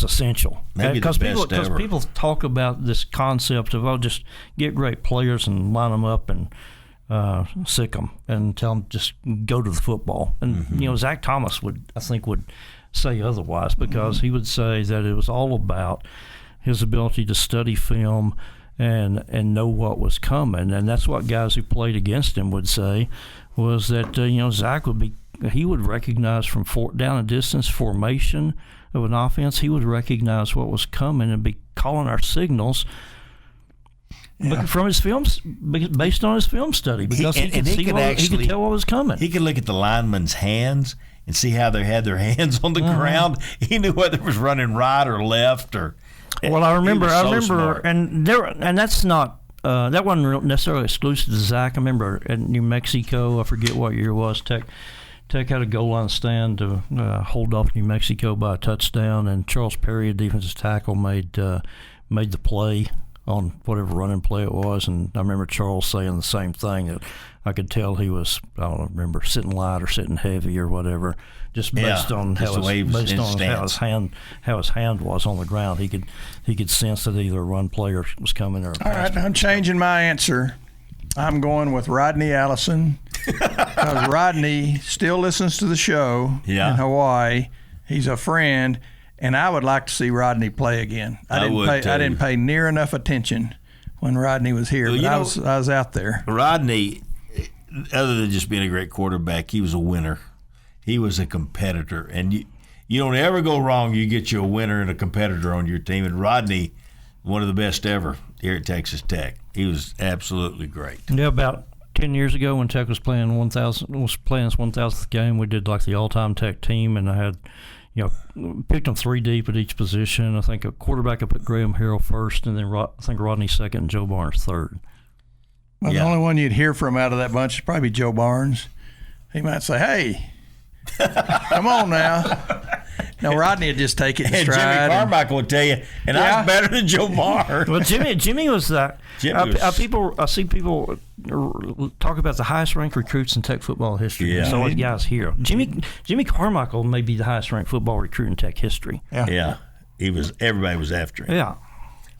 essential. Maybe the best ever. Because people talk about this concept of just get great players and line them up and sick them and tell them just go to the football. And Zach Thomas would say otherwise, because he would say that it was all about his ability to study film and know what was coming. And that's what guys who played against him would say, was that Zach would recognize from down and distance formation of an offense. He would recognize what was coming and be calling our signals from his films, based on his film study, because he could tell what was coming. He could look at the lineman's hands and see how they had their hands on the ground. He knew whether it was running right or left or. Well, I remember, smart. and that's not that wasn't necessarily exclusive to Zach. I remember at New Mexico, I forget what year it was, Tech had a goal line stand to hold off New Mexico by a touchdown, and Charles Perry, a defensive tackle, made the play on whatever running play it was. And I remember Charles saying the same thing, that I could tell he was, I don't remember, sitting light or sitting heavy or whatever, just based on how his hand was on the ground. He could sense that either a run play was coming or a pass. All right, I'm changing my answer. I'm going with Rodney Allison, because Rodney still listens to the show in Hawaii. He's a friend, and I would like to see Rodney play again. I didn't pay near enough attention when Rodney was here, but I was out there. Rodney, other than just being a great quarterback, he was a winner. He was a competitor, and you don't ever go wrong. You get you a winner and a competitor on your team, and Rodney, one of the best ever here at Texas Tech. He was absolutely great. Yeah, about 10 years ago when Tech was playing his 1,000th game, we did like the all-time Tech team, and I had, picked them 3 deep at each position. I think a quarterback, I put Graham Harrell first, and then I think Rodney second and Joe Barnes third. Well, the only one you'd hear from out of that bunch is probably Joe Barnes. He might say, "Hey, come on now." No, Rodney would just take it in stride. And Jimmy Carmichael would tell you, and I was better than Joe Barnes. Well, Jimmy was that. I see people talk about the highest-ranked recruits in Tech football history. Yeah. So guys here, Jimmy Carmichael may be the highest-ranked football recruit in Tech history. Yeah. He was. Everybody was after him. Yeah.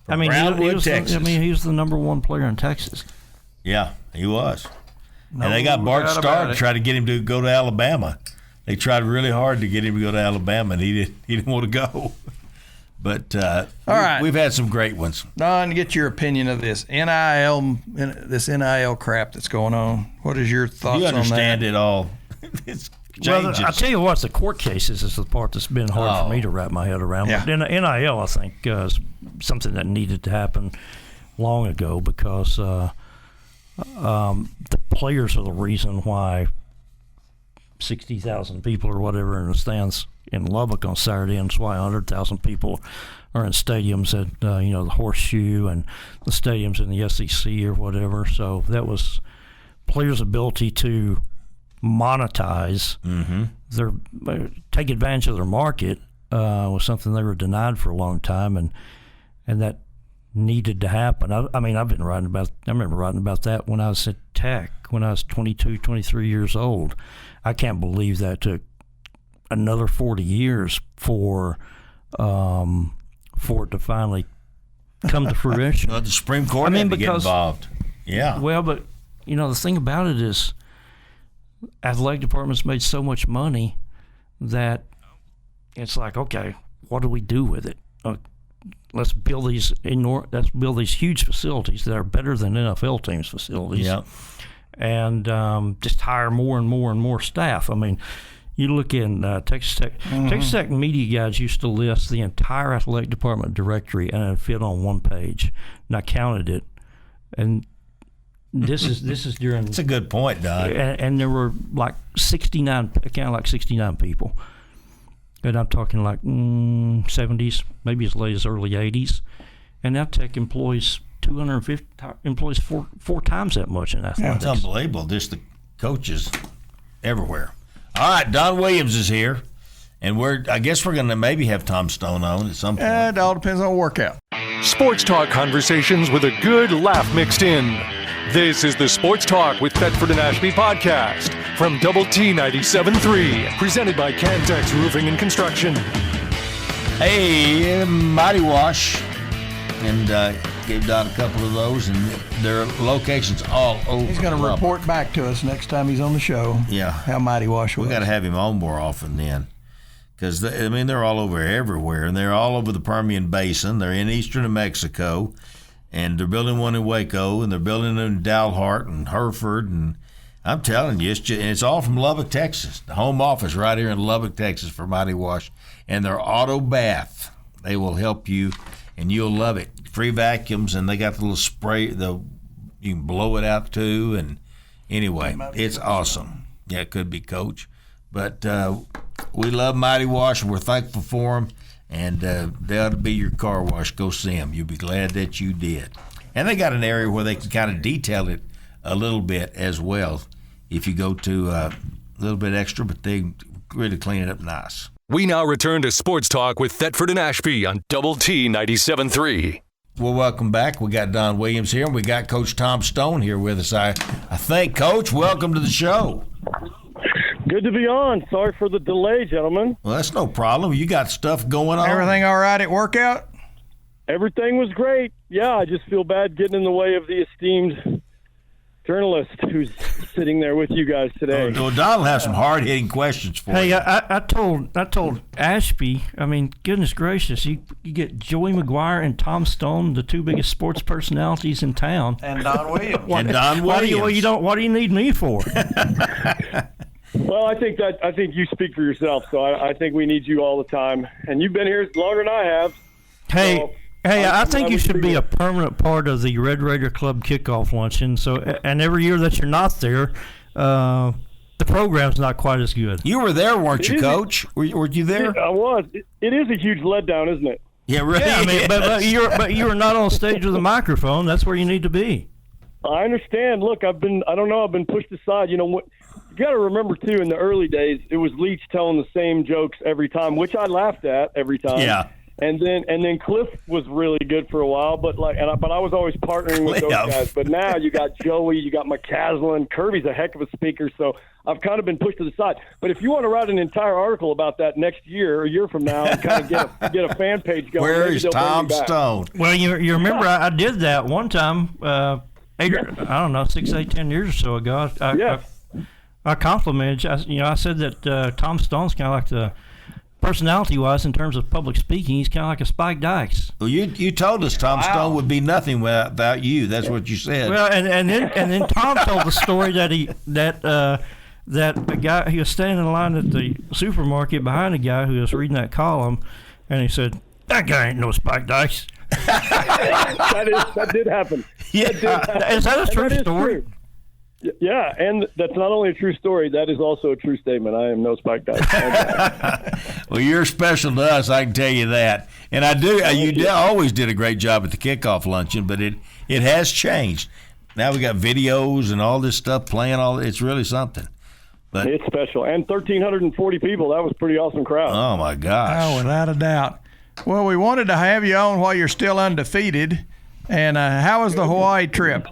Texas. He was the number one player in Texas. Yeah, he was. And they got Bart Starr to try to get him to go to Alabama. They tried really hard to get him to go to Alabama, and he didn't want to go. But all right, we've had some great ones. Don, get your opinion of this NIL crap that's going on. What is your thoughts on that? You understand it all. It's changes. Well, I tell you what, the court cases is the part that's been hard for me to wrap my head around. Yeah. But NIL, I think, is something that needed to happen long ago, because the players are the reason why 60,000 people or whatever in the stands in Lubbock on Saturday, and that's why 100,000 people are in stadiums at the Horseshoe and the stadiums in the SEC or whatever. So that was players' ability to monetize their take advantage of their market was something they were denied for a long time, and that needed to happen. I remember writing about that when I was at Tech, when I was 22, 23 years old. I can't believe that took another 40 years for it to finally come to fruition. Well, the Supreme Court had to get involved. Yeah. Well, but the thing about it is, athletic departments made so much money that it's like, okay, what do we do with it? Let's build these huge facilities that are better than NFL teams' facilities. Yeah. And just hire more and more and more staff. I mean, you look in Texas Tech. Texas Tech media guys used to list the entire athletic department directory, and it fit on one page. And I counted it, and this is during. That's a good point, Don. And there were like 69 people, and I'm talking like 70s, maybe as late as early 80s, and now Tech employs 250 employees, four times that much in athletics. It's unbelievable. Just the coaches everywhere. All right, Don Williams is here, and I guess we're going to maybe have Tom Stone on at some point. It all depends on workout. Sports talk conversations with a good laugh mixed in. This is the Sports Talk with Thetford and Ashby podcast from Double T 97.3, presented by Cantex Roofing and Construction. Hey, Mighty Wash, and gave Don a couple of those, and their locations all over. He's going to report back to us next time he's on the show. Yeah, how Mighty Wash was. We got to have him on more often then, because they're all over everywhere, and they're all over the Permian Basin. They're in eastern New Mexico, and they're building one in Waco, and they're building in Dalhart and Hereford, and I'm telling you, it's all from Lubbock, Texas. The home office right here in Lubbock, Texas for Mighty Wash, and their auto bath. They will help you, and you'll love it. Free vacuums, and they got the little spray. You can blow it out too, and anyway, it's awesome. Yeah, it could be Coach, but we love Mighty Wash, and we're thankful for them. And they ought to be your car wash. Go see them. You'll be glad that you did. And they got an area where they can kind of detail it a little bit as well. If you go to little bit extra, but they really clean it up nice. We now return to Sports Talk with Thetford and Ashby on Double T 97.3. Well, welcome back. We got Don Williams here, and we got Coach Tom Stone here with us. I think, Coach, welcome to the show. Good to be on. Sorry for the delay, gentlemen. Well, that's no problem. You got stuff going on. Everything all right at workout? Everything was great. Yeah, I just feel bad getting in the way of the esteemed journalist who's sitting there with you guys today. Well, Don will have some hard-hitting questions for you. Hey, I told Ashby, I mean, goodness gracious, you get Joey McGuire and Tom Stone, the two biggest sports personalities in town. And Don Williams. What do you need me for? Well, I think you speak for yourself, so I think we need you all the time. And you've been here longer than I have. Hey, I think you should be a permanent part of the Red Raider Club kickoff luncheon. So, and every year that you're not there, the program's not quite as good. You were there, weren't you, Coach? Were you there? I was. It is a huge letdown, isn't it? Yeah, really. Yeah, I mean, but you're not on stage with a microphone. That's where you need to be. I understand. Look, I've been pushed aside. You know, you got to remember too. In the early days, it was Leach telling the same jokes every time, which I laughed at every time. Yeah. And then Cliff was really good for a while, but I was always partnering with those guys. But now you got Joey, you got McCaslin, Kirby's a heck of a speaker, so I've kind of been pushed to the side. But if you want to write an entire article about that next year or a year from now and kind of get a fan page going, where is Tom Stone? Well, you remember I did that one time. I don't know, 6, 8, 10 years or so ago. I complimented. I said that Tom Stone's kind of like the personality-wise, in terms of public speaking, he's kind of like a Spike Dykes. Well, you told us Tom Stone would be nothing without you. That's what you said. Well, and then Tom told the story that a guy, he was standing in line at the supermarket behind a guy who was reading that column, and he said, "That guy ain't no Spike Dykes." that did happen. Yeah. Is that a true story? True. Yeah, and that's not only a true story, that is also a true statement. I am no Spike Dykes. Well, you're special to us, I can tell you that. And I do. You always did a great job at the kickoff luncheon, but it has changed. Now we got videos and all this stuff playing. It's really something. But it's special. And 1,340 people. That was a pretty awesome crowd. Oh, my gosh. Oh, without a doubt. Well, we wanted to have you on while you're still undefeated. And how was the Hawaii trip?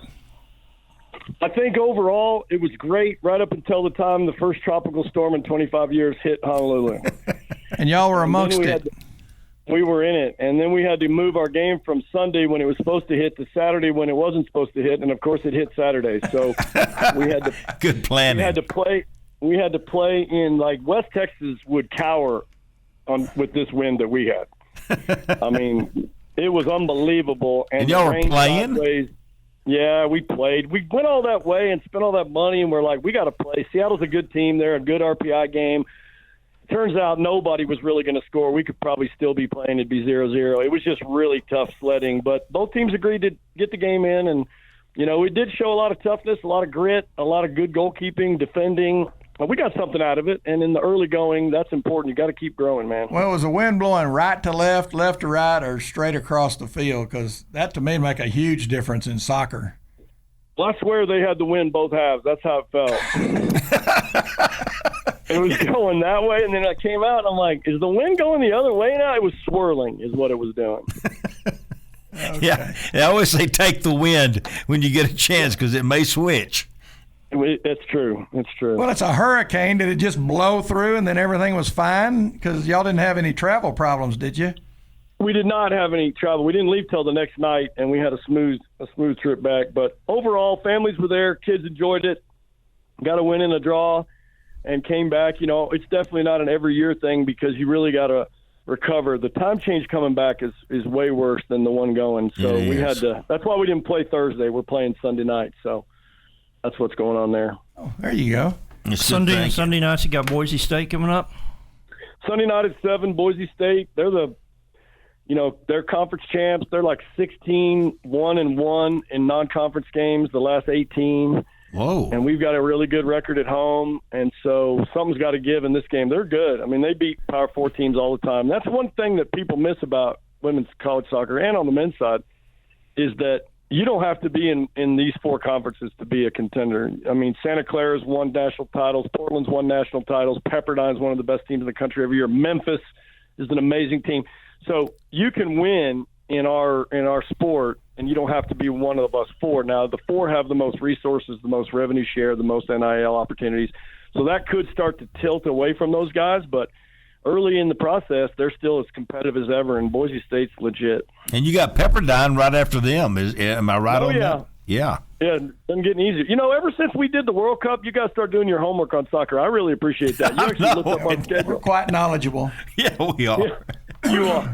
I think overall it was great right up until the time the first tropical storm in 25 years hit Honolulu. And y'all were amongst it. We were in it. And then we had to move our game from Sunday when it was supposed to hit to Saturday when it wasn't supposed to hit. And, of course, it hit Saturday. So we had to – Good planning. We had to play in – like West Texas would cower with this wind that we had. I mean, it was unbelievable. And y'all were playing? Yeah, we played. We went all that way and spent all that money, and we're like, we got to play. Seattle's a good team. They're a good RPI game. Turns out nobody was really going to score. We could probably still be playing. It'd be 0-0. It was just really tough sledding. But both teams agreed to get the game in, and, you know, we did show a lot of toughness, a lot of grit, a lot of good goalkeeping, defending. But we got something out of it, and in the early going, that's important. You got to keep growing, man. Well, was the wind blowing right to left, left to right, or straight across the field? Because that, to me, make a huge difference in soccer. Well, I swear they had the wind both halves. That's how it felt. It was going that way, and then I came out, and I'm like, is the wind going the other way now? It was swirling is what it was doing. Okay. Yeah, they always say take the wind when you get a chance because it may switch. It's true. It's true. Well, it's a hurricane. Did it just blow through and then everything was fine? Because y'all didn't have any travel problems, did you? We did not have any travel. We didn't leave till the next night, and we had a smooth trip back. But overall, families were there. Kids enjoyed it. Got a win and a draw, and came back. You know, it's definitely not an every year thing because you really got to recover. The time change coming back is way worse than the one going. So we had to. That's why we didn't play Thursday. We're playing Sunday night. So that's what's going on there. Oh, there you go. Sunday nights, you got Boise State coming up. Sunday night at 7, Boise State. They're conference champs. They're like 16-1-1 in non-conference games, the last 18. Whoa. And we've got a really good record at home, and so something's got to give in this game. They're good. I mean, they beat Power 4 teams all the time. That's one thing that people miss about women's college soccer and on the men's side is that you don't have to be in these four conferences to be a contender. I mean, Santa Clara's won national titles. Portland's won national titles. Pepperdine's one of the best teams in the country every year. Memphis is an amazing team. So you can win in our sport, and you don't have to be one of us four. Now, the four have the most resources, the most revenue share, the most NIL opportunities. So that could start to tilt away from those guys, but early in the process, they're still as competitive as ever, and Boise State's legit. And you got Pepperdine right after them. Am I right on that? Yeah. Yeah, it's been getting easier. You know, ever since we did the World Cup, you guys start doing your homework on soccer. I really appreciate that. You actually looked up our schedule. We're quite knowledgeable. Yeah, we are. Yeah, you are.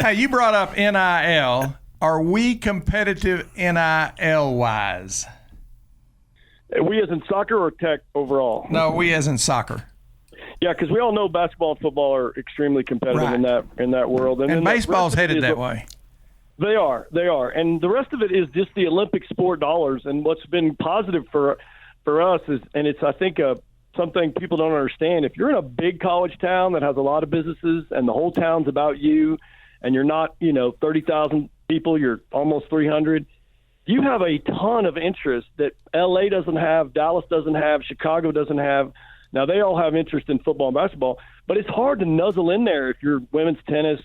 Hey, you brought up NIL. Are we competitive NIL-wise? We as in soccer or tech overall? No, we as in soccer. Yeah, because we all know basketball and football are extremely competitive Right. in that world. And baseball's headed that way. They are. And the rest of it is just the Olympic sport dollars. And what's been positive for us is, and it's, I think, something people don't understand. If you're in a big college town that has a lot of businesses and the whole town's about you, and you're not, 30,000 people, you're almost 300, you have a ton of interest that LA doesn't have, Dallas doesn't have, Chicago doesn't have. Now, they all have interest in football and basketball, but it's hard to nuzzle in there if you're women's tennis,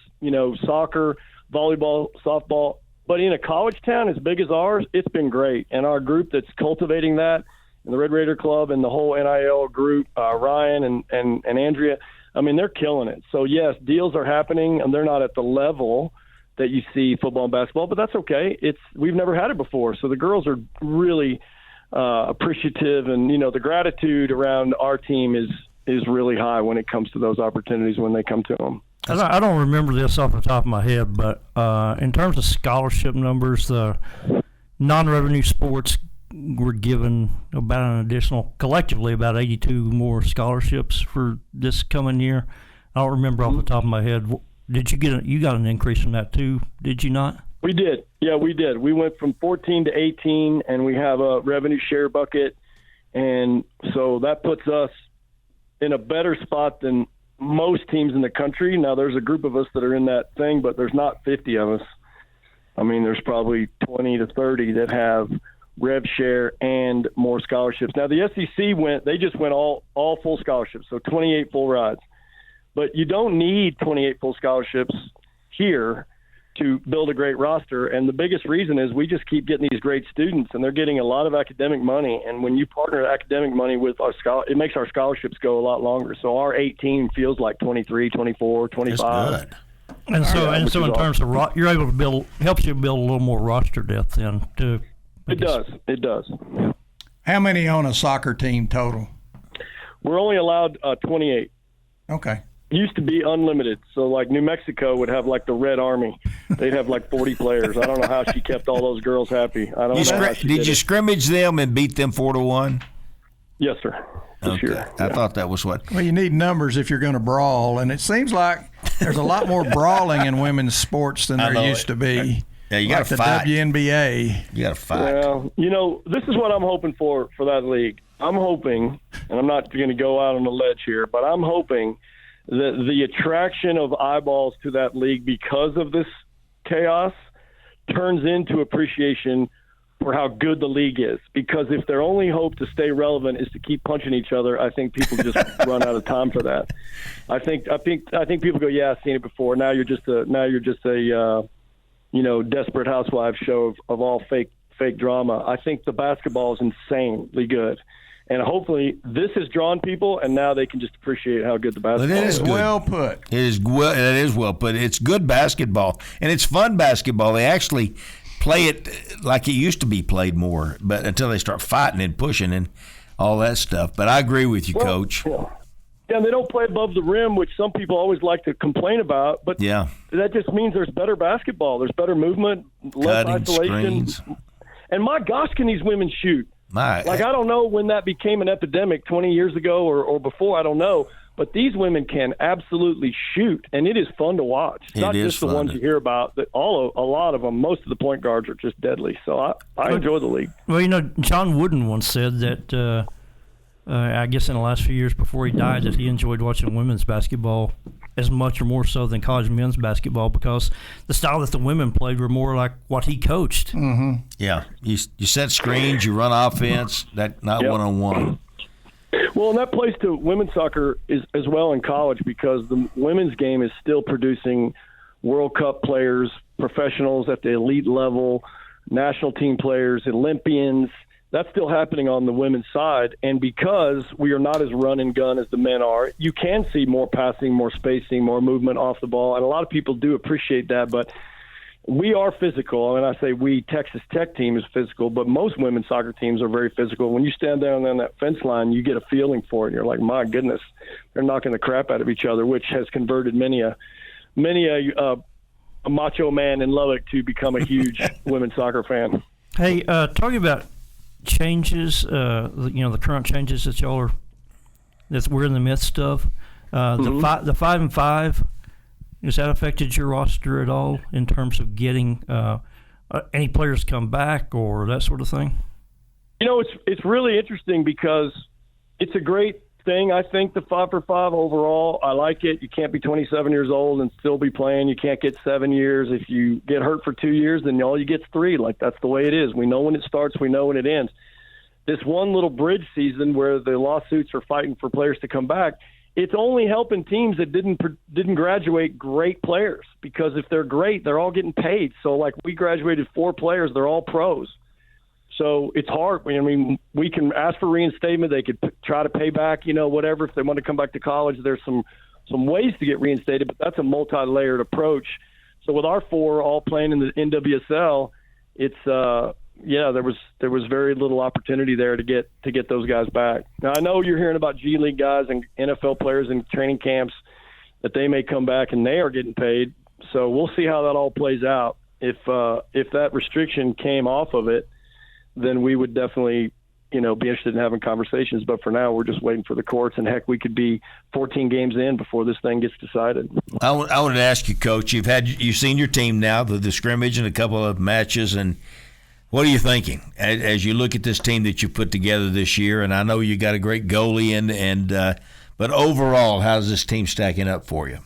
soccer, volleyball, softball. But in a college town as big as ours, it's been great. And our group that's cultivating that, and the Red Raider Club and the whole NIL group, Ryan and Andrea, I mean, they're killing it. So, yes, deals are happening, and they're not at the level that you see football and basketball, but that's okay. We've never had it before. So the girls are really appreciative, and, the gratitude around our team is really high when it comes to those opportunities when they come to them. I don't remember this off the top of my head, but in terms of scholarship numbers, the non-revenue sports were given about an additional, collectively, about 82 more scholarships for this coming year. I don't remember off the top of my head. Did you got an increase from that too? Did you not? We did. Yeah, we did. We went from 14 to 18, and we have a revenue share bucket, and so that puts us in a better spot than most teams in the country. Now, there's a group of us that are in that thing, but there's not 50 of us. I mean, there's probably 20 to 30 that have rev share and more scholarships. Now, the SEC they just went all full scholarships, so 28 full rides. But you don't need 28 full scholarships here to build a great roster. And the biggest reason is we just keep getting these great students, and they're getting a lot of academic money. And when you partner academic money with our it makes our scholarships go a lot longer. So our 18 feels like 23, 24, 25. That's good. And so in terms of you're able to helps you build a little more roster depth then too. It does. How many on a soccer team total? We're only allowed 28. Okay. Used to be unlimited. So, like, New Mexico would have, like, the Red Army. They'd have, like, 40 players. I don't know how she kept all those girls happy. I don't know how she did you scrimmage them and beat them 4-1? Yes, sir. Okay. Sure. I thought that was what. Well, you need numbers if you're going to brawl, and it seems like there's a lot more brawling in women's sports than there used to be. Yeah, you got to fight. The WNBA. You got to fight. Well, this is what I'm hoping for that league. I'm hoping, and I'm not going to go out on a ledge here, but I'm hoping that the attraction of eyeballs to that league because of this chaos turns into appreciation for how good the league is. Because if their only hope to stay relevant is to keep punching each other, I think people just run out of time for that. I think people go, yeah, I've seen it before. Now you're just a Desperate Housewives show of all fake drama. I think the basketball is insanely good. And hopefully this has drawn people, and now they can just appreciate how good the basketball is. Well put. It is well put. It's good basketball, and it's fun basketball. They actually play it like it used to be played more, but until they start fighting and pushing and all that stuff. But I agree with you, Coach. Yeah, and they don't play above the rim, which some people always like to complain about. But that just means there's better basketball. There's better movement, less isolation. Screens. And my gosh, can these women shoot? I don't know when that became an epidemic, 20 years ago or before, I don't know. But these women can absolutely shoot, and it is fun to watch. It's not just the ones you hear about. That a lot of them, most of the point guards are just deadly. So I enjoy the league. Well, John Wooden once said that I guess in the last few years before he died, that he enjoyed watching women's basketball as much or more so than college men's basketball because the style that the women played were more like what he coached. Mm-hmm. Yeah, you set screens, you run offense, not one-on-one. Well, and that plays to women's soccer as well in college because the women's game is still producing World Cup players, professionals at the elite level, national team players, Olympians. That's still happening on the women's side. And because we are not as run and gun as the men are, you can see more passing, more spacing, more movement off the ball. And a lot of people do appreciate that. But we are physical. And I say we, Texas Tech team is physical, but most women's soccer teams are very physical. When you stand down on that fence line, you get a feeling for it. And you're like, my goodness, they're knocking the crap out of each other, which has converted many a macho man in Lubbock to become a huge women's soccer fan. Hey, talking about changes, the current changes that we're in the midst of. The 5-5, has that affected your roster at all in terms of getting any players come back or that sort of thing? It's really interesting because it's a great thing. I think the 5-for-5 overall, I like it. You can't be 27 years old and still be playing. You can't get 7 years. If you get hurt for 2 years, then all you get's 3. Like, that's the way it is. We know when it starts. We know when it ends. This one little bridge season where the lawsuits are fighting for players to come back, it's only helping teams that didn't graduate great players because if they're great, they're all getting paid. So, like, we graduated 4 players. They're all pros. So it's hard. I mean, we can ask for reinstatement. They could try to pay back, whatever. If they want to come back to college, there's some ways to get reinstated, but that's a multi-layered approach. So with our 4 all playing in the NWSL, it's there was very little opportunity there to get those guys back. Now I know you're hearing about G League guys and NFL players in training camps that they may come back and they are getting paid. So we'll see how that all plays out. If that restriction came off of it, then we would definitely, be interested in having conversations. But for now, we're just waiting for the courts. And, heck, we could be 14 games in before this thing gets decided. I wanted to ask you, Coach, you've seen your team now, the scrimmage and a couple of matches, and what are you thinking as you look at this team that you put together this year? And I know you got a great goalie, but overall, how's this team stacking up for you?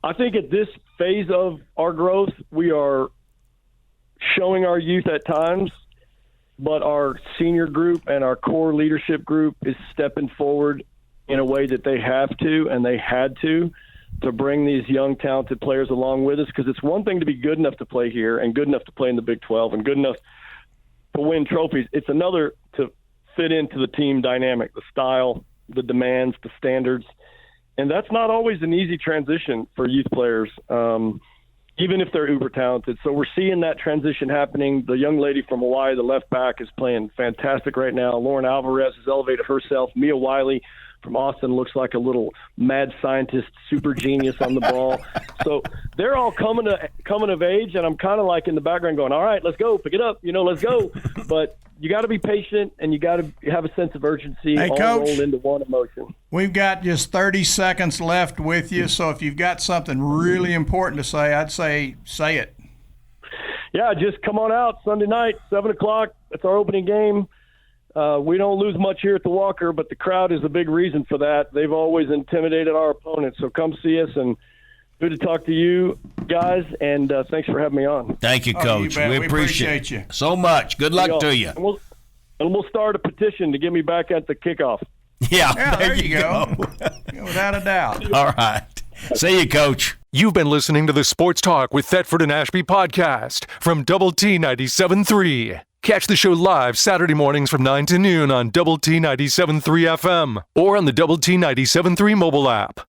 I think at this phase of our growth, we are showing our youth at times, but our senior group and our core leadership group is stepping forward in a way that they have to and they had to bring these young, talented players along with us, because it's one thing to be good enough to play here and good enough to play in the Big 12 and good enough to win trophies. It's another to fit into the team dynamic, the style, the demands, the standards. And that's not always an easy transition for youth players, even if they're uber talented. So we're seeing that transition happening. The young lady from Hawaii, the left back, is playing fantastic right now. Lauren Alvarez has elevated herself. Mia Wiley from Austin looks like a little mad scientist, super genius on the ball. So they're all coming of age, and I'm kind of like in the background going, all right, let's go, pick it up, let's go. But you got to be patient, and you got to have a sense of urgency, hey, all Coach, rolled into one emotion. We've got just 30 seconds left with you, so if you've got something really important to say, I'd say it. Yeah, just come on out Sunday night, 7 o'clock. That's our opening game. We don't lose much here at the Walker, but the crowd is a big reason for that. They've always intimidated our opponents, so come see us, and good to talk to you guys, and thanks for having me on. Thank you, Coach. You we appreciate you so much. Good luck to you. And we'll start a petition to get me back at the kickoff. Yeah, there you go. Without a doubt. All right. See you, Coach. You've been listening to the Sports Talk with Thetford and Ashby podcast from Double T 97.3. Catch the show live Saturday mornings from 9 to noon on Double T 97.3 FM or on the Double T 97.3 mobile app.